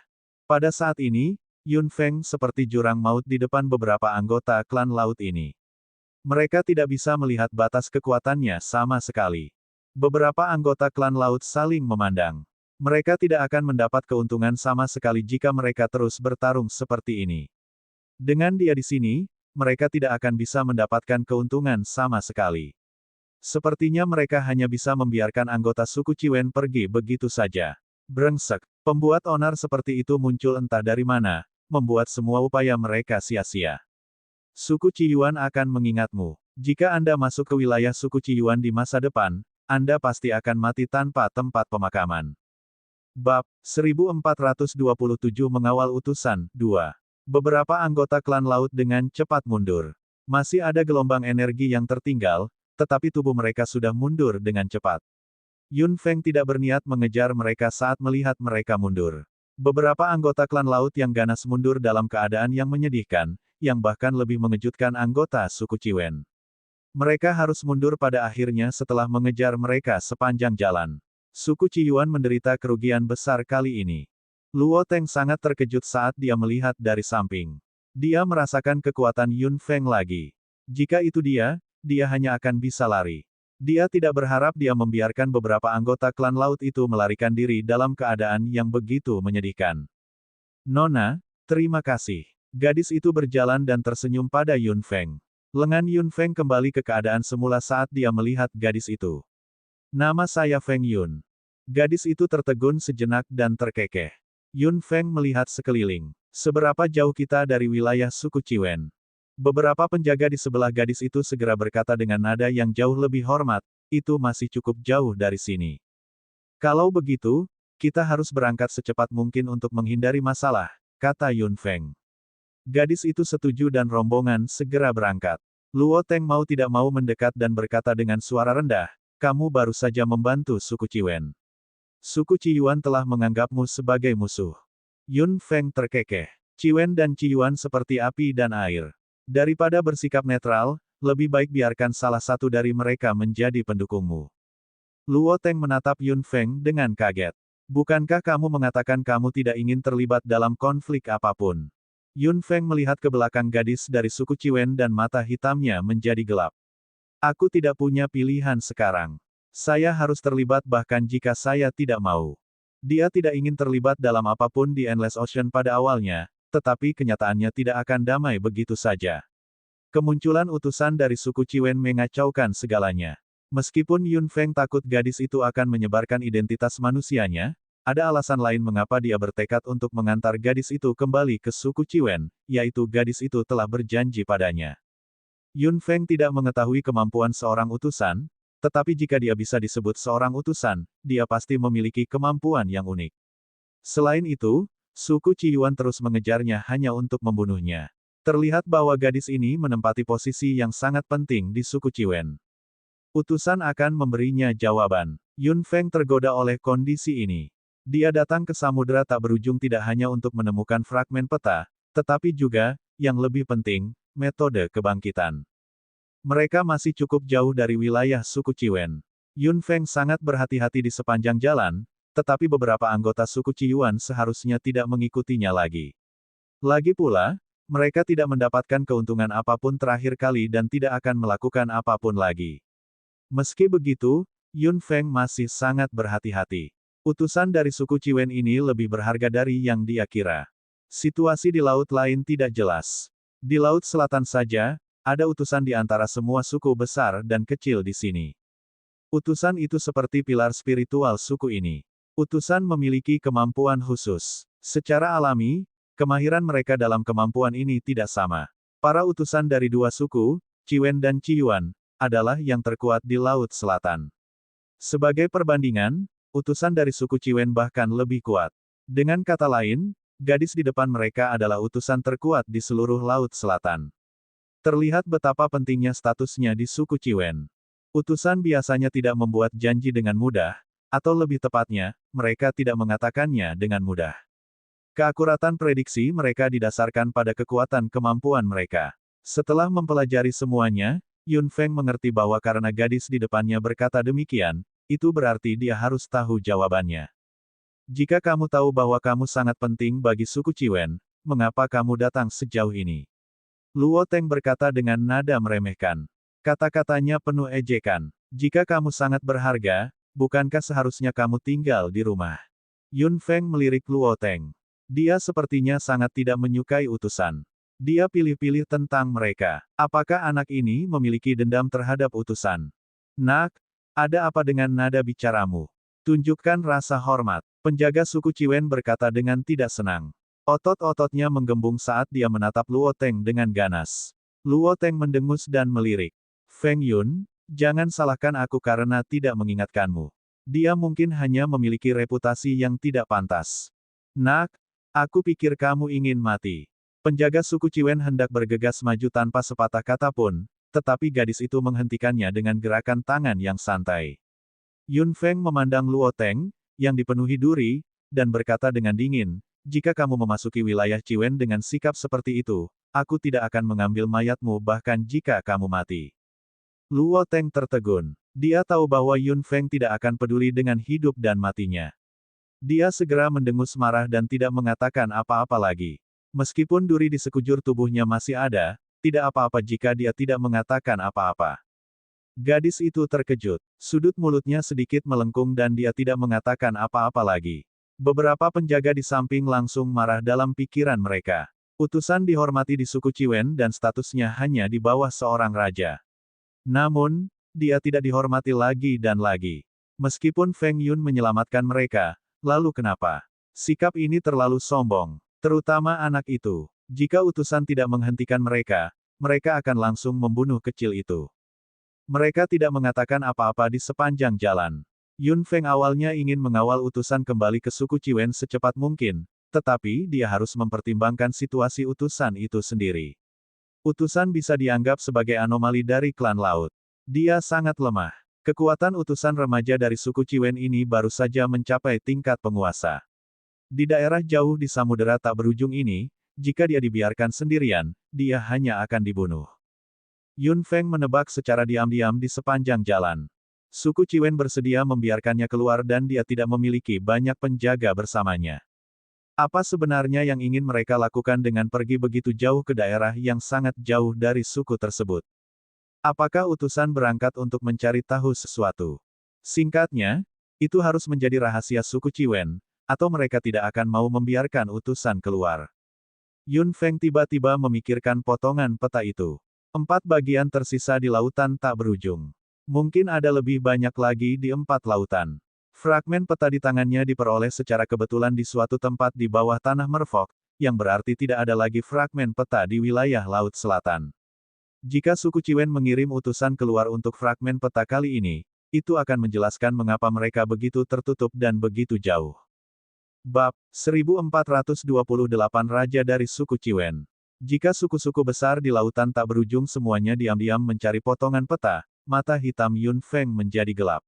Pada saat ini, Yun Feng seperti jurang maut di depan beberapa anggota klan laut ini. Mereka tidak bisa melihat batas kekuatannya sama sekali. Beberapa anggota klan laut saling memandang. Mereka tidak akan mendapat keuntungan sama sekali jika mereka terus bertarung seperti ini. Dengan dia di sini, mereka tidak akan bisa mendapatkan keuntungan sama sekali. Sepertinya mereka hanya bisa membiarkan anggota suku Ciwen pergi begitu saja. Brengsek, pembuat onar seperti itu muncul entah dari mana, membuat semua upaya mereka sia-sia. Suku Ciyuan akan mengingatmu. Jika Anda masuk ke wilayah suku Ciyuan di masa depan, Anda pasti akan mati tanpa tempat pemakaman. Bab 1427 Mengawal Utusan 2. Beberapa anggota klan laut dengan cepat mundur. Masih ada gelombang energi yang tertinggal, tetapi tubuh mereka sudah mundur dengan cepat. Yun Feng tidak berniat mengejar mereka saat melihat mereka mundur. Beberapa anggota klan laut yang ganas mundur dalam keadaan yang menyedihkan, yang bahkan lebih mengejutkan anggota suku Ciwen. Mereka harus mundur pada akhirnya setelah mengejar mereka sepanjang jalan. Suku Ciyuan menderita kerugian besar kali ini. Luo Teng sangat terkejut saat dia melihat dari samping. Dia merasakan kekuatan Yun Feng lagi. Jika itu dia hanya akan bisa lari. Dia tidak berharap dia membiarkan beberapa anggota klan laut itu melarikan diri dalam keadaan yang begitu menyedihkan. Nona, terima kasih. Gadis itu berjalan dan tersenyum pada Yun Feng. Lengan Yun Feng kembali ke keadaan semula saat dia melihat gadis itu. Nama saya Feng Yun. Gadis itu tertegun sejenak dan terkekeh. Yun Feng melihat sekeliling. Seberapa jauh kita dari wilayah suku Ciwen? Beberapa penjaga di sebelah gadis itu segera berkata dengan nada yang jauh lebih hormat, itu masih cukup jauh dari sini. Kalau begitu, kita harus berangkat secepat mungkin untuk menghindari masalah, kata Yun Feng. Gadis itu setuju dan rombongan segera berangkat. Luo Teng mau tidak mau mendekat dan berkata dengan suara rendah, kamu baru saja membantu suku Ciwen. Suku Ciyuan telah menganggapmu sebagai musuh. Yun Feng terkekeh. Ciwen dan Ciyuan seperti api dan air. Daripada bersikap netral, lebih baik biarkan salah satu dari mereka menjadi pendukungmu. Luo Teng menatap Yun Feng dengan kaget. Bukankah kamu mengatakan kamu tidak ingin terlibat dalam konflik apapun? Yun Feng melihat ke belakang gadis dari suku Ciwen dan mata hitamnya menjadi gelap. Aku tidak punya pilihan sekarang. Saya harus terlibat bahkan jika saya tidak mau. Dia tidak ingin terlibat dalam apapun di Endless Ocean pada awalnya, tetapi kenyataannya tidak akan damai begitu saja. Kemunculan utusan dari suku Ciwen mengacaukan segalanya. Meskipun Yun Feng takut gadis itu akan menyebarkan identitas manusianya, ada alasan lain mengapa dia bertekad untuk mengantar gadis itu kembali ke suku Ciwen, yaitu gadis itu telah berjanji padanya. Yun Feng tidak mengetahui kemampuan seorang utusan, tetapi jika dia bisa disebut seorang utusan, dia pasti memiliki kemampuan yang unik. Selain itu, suku Ciyuan terus mengejarnya hanya untuk membunuhnya. Terlihat bahwa gadis ini menempati posisi yang sangat penting di suku Ciwen. Utusan akan memberinya jawaban. Yun Feng tergoda oleh kondisi ini. Dia datang ke samudera tak berujung tidak hanya untuk menemukan fragmen peta, tetapi juga, yang lebih penting, metode kebangkitan. Mereka masih cukup jauh dari wilayah suku Ciwen. Yun Feng sangat berhati-hati di sepanjang jalan, tetapi beberapa anggota suku Ciyuan seharusnya tidak mengikutinya lagi. Lagi pula, mereka tidak mendapatkan keuntungan apapun terakhir kali dan tidak akan melakukan apapun lagi. Meski begitu, Yun Feng masih sangat berhati-hati. Utusan dari suku Ciwen ini lebih berharga dari yang dia kira. Situasi di laut lain tidak jelas. Di Laut Selatan saja, ada utusan di antara semua suku besar dan kecil di sini. Utusan itu seperti pilar spiritual suku ini. Utusan memiliki kemampuan khusus. Secara alami, kemahiran mereka dalam kemampuan ini tidak sama. Para utusan dari dua suku, Ciwen dan Ciyuan, adalah yang terkuat di Laut Selatan. Sebagai perbandingan, utusan dari suku Ciwen bahkan lebih kuat. Dengan kata lain, gadis di depan mereka adalah utusan terkuat di seluruh Laut Selatan. Terlihat betapa pentingnya statusnya di suku Ciwen. Utusan biasanya tidak membuat janji dengan mudah, atau lebih tepatnya, mereka tidak mengatakannya dengan mudah. Keakuratan prediksi mereka didasarkan pada kekuatan kemampuan mereka. Setelah mempelajari semuanya, Yun Feng mengerti bahwa karena gadis di depannya berkata demikian, itu berarti dia harus tahu jawabannya. Jika kamu tahu bahwa kamu sangat penting bagi suku Ciwen, mengapa kamu datang sejauh ini? Luo Teng berkata dengan nada meremehkan. Kata-katanya penuh ejekan. Jika kamu sangat berharga, bukankah seharusnya kamu tinggal di rumah? Yun Feng melirik Luo Teng. Dia sepertinya sangat tidak menyukai utusan. Dia pilih-pilih tentang mereka. Apakah anak ini memiliki dendam terhadap utusan? Nak, ada apa dengan nada bicaramu? Tunjukkan rasa hormat. Penjaga suku Ciwen berkata dengan tidak senang. Otot-ototnya menggembung saat dia menatap Luo Teng dengan ganas. Luo Teng mendengus dan melirik. Feng Yun, jangan salahkan aku karena tidak mengingatkanmu. Dia mungkin hanya memiliki reputasi yang tidak pantas. Nak, aku pikir kamu ingin mati. Penjaga suku Ciwen hendak bergegas maju tanpa sepatah kata pun, tetapi gadis itu menghentikannya dengan gerakan tangan yang santai. Yun Feng memandang Luo Teng, yang dipenuhi duri, dan berkata dengan dingin, jika kamu memasuki wilayah Ciwen dengan sikap seperti itu, aku tidak akan mengambil mayatmu bahkan jika kamu mati. Luo Teng tertegun. Dia tahu bahwa Yun Feng tidak akan peduli dengan hidup dan matinya. Dia segera mendengus marah dan tidak mengatakan apa-apa lagi. Meskipun duri di sekujur tubuhnya masih ada, tidak apa-apa jika dia tidak mengatakan apa-apa. Gadis itu terkejut. Sudut mulutnya sedikit melengkung dan dia tidak mengatakan apa-apa lagi. Beberapa penjaga di samping langsung marah dalam pikiran mereka. Utusan dihormati di suku Ciwen dan statusnya hanya di bawah seorang raja. Namun, dia tidak dihormati lagi dan lagi. Meskipun Feng Yun menyelamatkan mereka, lalu kenapa? Sikap ini terlalu sombong. Terutama anak itu. Jika utusan tidak menghentikan mereka, mereka akan langsung membunuh kecil itu. Mereka tidak mengatakan apa-apa di sepanjang jalan. Yun Feng awalnya ingin mengawal utusan kembali ke suku Ciwen secepat mungkin, tetapi dia harus mempertimbangkan situasi utusan itu sendiri. Utusan bisa dianggap sebagai anomali dari klan laut. Dia sangat lemah. Kekuatan utusan remaja dari suku Ciwen ini baru saja mencapai tingkat penguasa. Di daerah jauh di samudera tak berujung ini, jika dia dibiarkan sendirian, dia hanya akan dibunuh. Yun Feng menebak secara diam-diam di sepanjang jalan. Suku Ciwen bersedia membiarkannya keluar dan dia tidak memiliki banyak penjaga bersamanya. Apa sebenarnya yang ingin mereka lakukan dengan pergi begitu jauh ke daerah yang sangat jauh dari suku tersebut? Apakah utusan berangkat untuk mencari tahu sesuatu? Singkatnya, itu harus menjadi rahasia suku Ciwen, atau mereka tidak akan mau membiarkan utusan keluar. Yun Feng tiba-tiba memikirkan potongan peta itu. 4 bagian tersisa di lautan tak berujung. Mungkin ada lebih banyak lagi di 4 lautan. Fragmen peta di tangannya diperoleh secara kebetulan di suatu tempat di bawah tanah Merfolk, yang berarti tidak ada lagi fragmen peta di wilayah Laut Selatan. Jika suku Ciwen mengirim utusan keluar untuk fragmen peta kali ini, itu akan menjelaskan mengapa mereka begitu tertutup dan begitu jauh. Bab 1428 Raja dari suku Ciwen. Jika suku-suku besar di lautan tak berujung semuanya diam-diam mencari potongan peta, mata hitam Yun Feng menjadi gelap.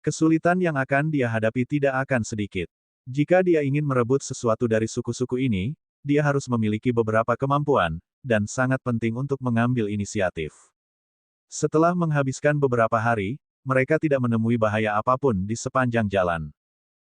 Kesulitan yang akan dia hadapi tidak akan sedikit. Jika dia ingin merebut sesuatu dari suku-suku ini, dia harus memiliki beberapa kemampuan, dan sangat penting untuk mengambil inisiatif. Setelah menghabiskan beberapa hari, mereka tidak menemui bahaya apapun di sepanjang jalan.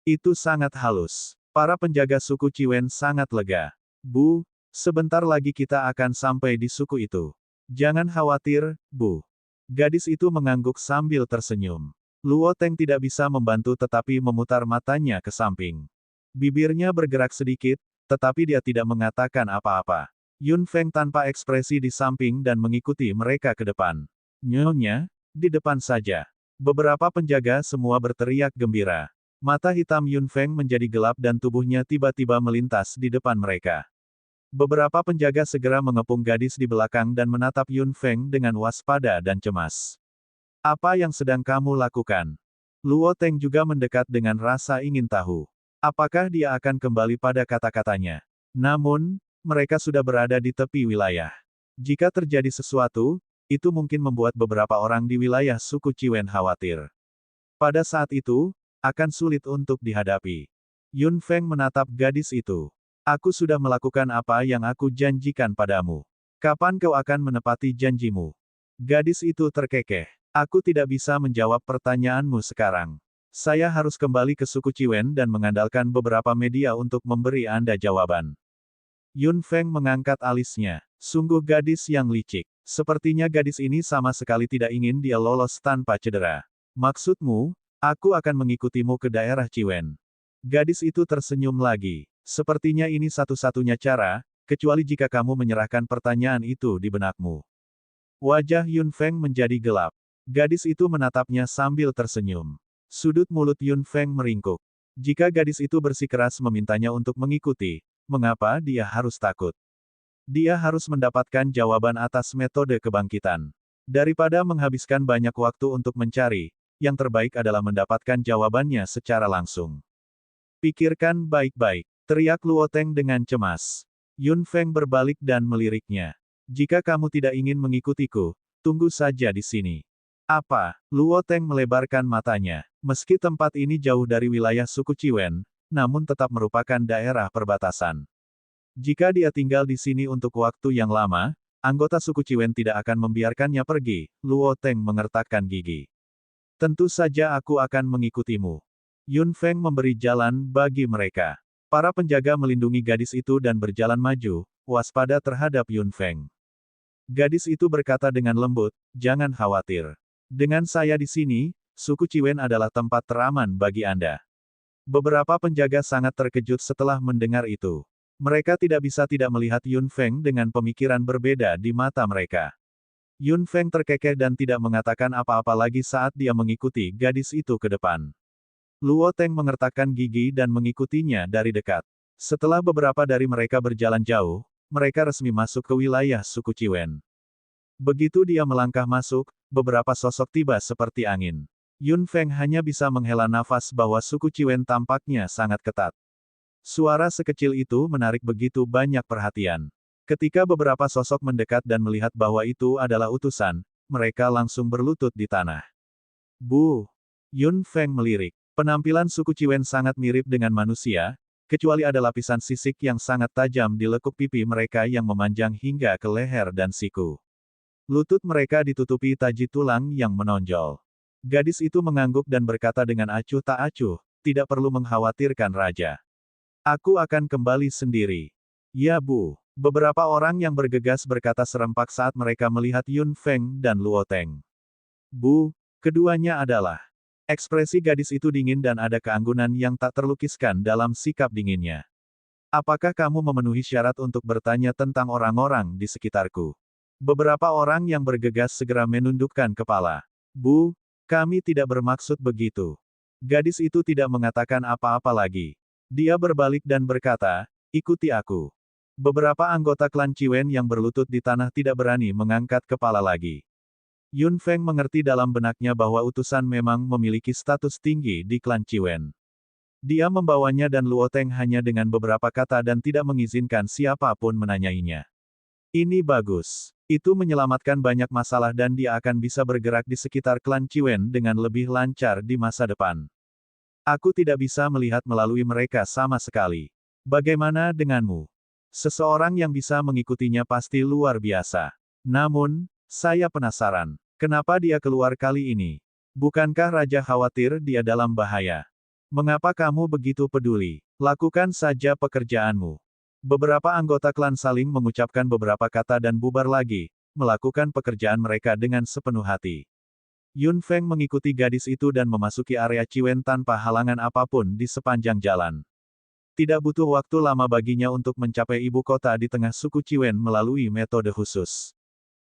Itu sangat halus. Para penjaga suku Ciwen sangat lega. Bu, sebentar lagi kita akan sampai di suku itu. Jangan khawatir, Bu. Gadis itu mengangguk sambil tersenyum. Luo Teng tidak bisa membantu tetapi memutar matanya ke samping. Bibirnya bergerak sedikit, tetapi dia tidak mengatakan apa-apa. Yun Feng tanpa ekspresi di samping dan mengikuti mereka ke depan. Nyonya, di depan saja. Beberapa penjaga semua berteriak gembira. Mata hitam Yun Feng menjadi gelap dan tubuhnya tiba-tiba melintas di depan mereka. Beberapa penjaga segera mengepung gadis di belakang dan menatap Yun Feng dengan waspada dan cemas. Apa yang sedang kamu lakukan? Luo Teng juga mendekat dengan rasa ingin tahu. Apakah dia akan kembali pada kata-katanya? Namun, mereka sudah berada di tepi wilayah. Jika terjadi sesuatu, itu mungkin membuat beberapa orang di wilayah suku Ciwen khawatir. Pada saat itu, akan sulit untuk dihadapi. Yun Feng menatap gadis itu. Aku sudah melakukan apa yang aku janjikan padamu. Kapan kau akan menepati janjimu? Gadis itu terkekeh. Aku tidak bisa menjawab pertanyaanmu sekarang. Saya harus kembali ke suku Ciwen dan mengandalkan beberapa media untuk memberi Anda jawaban. Yun Feng mengangkat alisnya. Sungguh gadis yang licik. Sepertinya gadis ini sama sekali tidak ingin dia lolos tanpa cedera. Maksudmu, aku akan mengikutimu ke daerah Ciwen. Gadis itu tersenyum lagi. Sepertinya ini satu-satunya cara, kecuali jika kamu menyerahkan pertanyaan itu di benakmu. Wajah Yun Feng menjadi gelap. Gadis itu menatapnya sambil tersenyum. Sudut mulut Yun Feng meringkuk. Jika gadis itu bersikeras memintanya untuk mengikuti, mengapa dia harus takut? Dia harus mendapatkan jawaban atas metode kebangkitan. Daripada menghabiskan banyak waktu untuk mencari, yang terbaik adalah mendapatkan jawabannya secara langsung. Pikirkan baik-baik. Teriak Luo Teng dengan cemas. Yun Feng berbalik dan meliriknya. Jika kamu tidak ingin mengikutiku, tunggu saja di sini. Apa? Luo Teng melebarkan matanya. Meski tempat ini jauh dari wilayah suku Ciwen, namun tetap merupakan daerah perbatasan. Jika dia tinggal di sini untuk waktu yang lama, anggota suku Ciwen tidak akan membiarkannya pergi. Luo Teng mengertakkan gigi. Tentu saja aku akan mengikutimu. Yun Feng memberi jalan bagi mereka. Para penjaga melindungi gadis itu dan berjalan maju, waspada terhadap Yun Feng. Gadis itu berkata dengan lembut, "Jangan khawatir. Dengan saya di sini, suku Ciwen adalah tempat teraman bagi Anda." Beberapa penjaga sangat terkejut setelah mendengar itu. Mereka tidak bisa tidak melihat Yun Feng dengan pemikiran berbeda di mata mereka. Yun Feng terkekeh dan tidak mengatakan apa-apa lagi saat dia mengikuti gadis itu ke depan. Luo Teng mengertakkan gigi dan mengikutinya dari dekat. Setelah beberapa dari mereka berjalan jauh, mereka resmi masuk ke wilayah suku Ciwen. Begitu dia melangkah masuk, beberapa sosok tiba seperti angin. Yun Feng hanya bisa menghela nafas bahwa suku Ciwen tampaknya sangat ketat. Suara sekecil itu menarik begitu banyak perhatian. Ketika beberapa sosok mendekat dan melihat bahwa itu adalah utusan, mereka langsung berlutut di tanah. Bu! Yun Feng melirik. Penampilan suku Ciwen sangat mirip dengan manusia, kecuali ada lapisan sisik yang sangat tajam di lekuk pipi mereka yang memanjang hingga ke leher dan siku. Lutut mereka ditutupi taji tulang yang menonjol. Gadis itu mengangguk dan berkata dengan acuh tak acuh, "Tidak perlu mengkhawatirkan Raja. Aku akan kembali sendiri." "Ya Bu." Beberapa orang yang bergegas berkata serempak saat mereka melihat Yun Feng dan Luo Teng. "Bu." Keduanya adalah. Ekspresi gadis itu dingin dan ada keanggunan yang tak terlukiskan dalam sikap dinginnya. "Apakah kamu memenuhi syarat untuk bertanya tentang orang-orang di sekitarku?" Beberapa orang yang bergegas segera menundukkan kepala. "Bu, kami tidak bermaksud begitu." Gadis itu tidak mengatakan apa-apa lagi. Dia berbalik dan berkata, "Ikuti aku." Beberapa anggota klan Ciwen yang berlutut di tanah tidak berani mengangkat kepala lagi. Yun Feng mengerti dalam benaknya bahwa utusan memang memiliki status tinggi di klan Ciwen. Dia membawanya dan Luo Teng hanya dengan beberapa kata dan tidak mengizinkan siapapun menanyainya. Ini bagus. Itu menyelamatkan banyak masalah dan dia akan bisa bergerak di sekitar klan Ciwen dengan lebih lancar di masa depan. Aku tidak bisa melihat melalui mereka sama sekali. Bagaimana denganmu? Seseorang yang bisa mengikutinya pasti luar biasa. Namun, saya penasaran, kenapa dia keluar kali ini? Bukankah Raja khawatir dia dalam bahaya? Mengapa kamu begitu peduli? Lakukan saja pekerjaanmu. Beberapa anggota klan saling mengucapkan beberapa kata dan bubar lagi, melakukan pekerjaan mereka dengan sepenuh hati. Yun Feng mengikuti gadis itu dan memasuki area Ciwen tanpa halangan apapun di sepanjang jalan. Tidak butuh waktu lama baginya untuk mencapai ibu kota di tengah suku Ciwen melalui metode khusus.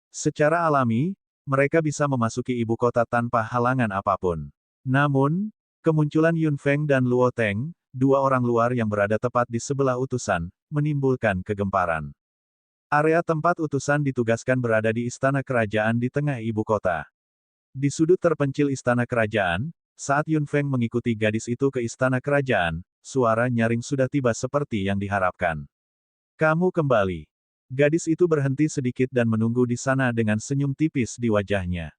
Secara alami, mereka bisa memasuki ibu kota tanpa halangan apapun. Namun, kemunculan Yun Feng dan Luo Teng, dua orang luar yang berada tepat di sebelah utusan, menimbulkan kegemparan. Area tempat utusan ditugaskan berada di istana kerajaan di tengah ibu kota. Di sudut terpencil istana kerajaan, saat Yun Feng mengikuti gadis itu ke istana kerajaan, suara nyaring sudah tiba seperti yang diharapkan. "Kamu kembali." Gadis itu berhenti sedikit dan menunggu di sana dengan senyum tipis di wajahnya.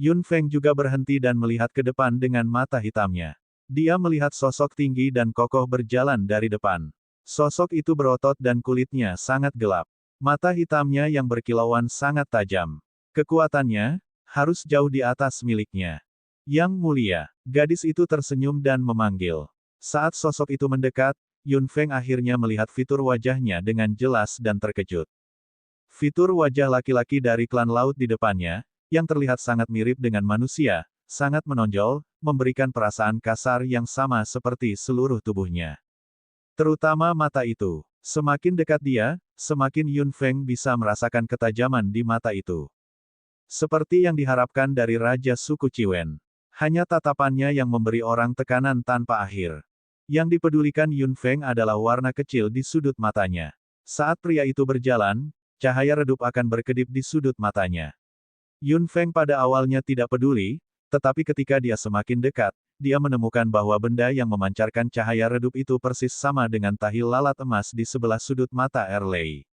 Yun Feng juga berhenti dan melihat ke depan dengan mata hitamnya. Dia melihat sosok tinggi dan kokoh berjalan dari depan. Sosok itu berotot dan kulitnya sangat gelap. Mata hitamnya yang berkilauan sangat tajam. Kekuatannya harus jauh di atas miliknya. "Yang mulia." Gadis itu tersenyum dan memanggil. Saat sosok itu mendekat, Yun Feng akhirnya melihat fitur wajahnya dengan jelas dan terkejut. Fitur wajah laki-laki dari klan laut di depannya, yang terlihat sangat mirip dengan manusia, sangat menonjol, memberikan perasaan kasar yang sama seperti seluruh tubuhnya. Terutama mata itu. Semakin dekat dia, semakin Yun Feng bisa merasakan ketajaman di mata itu. Seperti yang diharapkan dari Raja suku Ciwen. Hanya tatapannya yang memberi orang tekanan tanpa akhir. Yang dipedulikan Yun Feng adalah warna kecil di sudut matanya. Saat pria itu berjalan, cahaya redup akan berkedip di sudut matanya. Yun Feng pada awalnya tidak peduli, tetapi ketika dia semakin dekat, dia menemukan bahwa benda yang memancarkan cahaya redup itu persis sama dengan tahi lalat emas di sebelah sudut mata Erlei.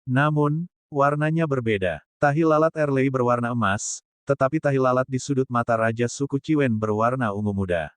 Namun, warnanya berbeda. Tahi lalat Erlei berwarna emas, tetapi tahi lalat di sudut mata Raja suku Ciwen berwarna ungu muda.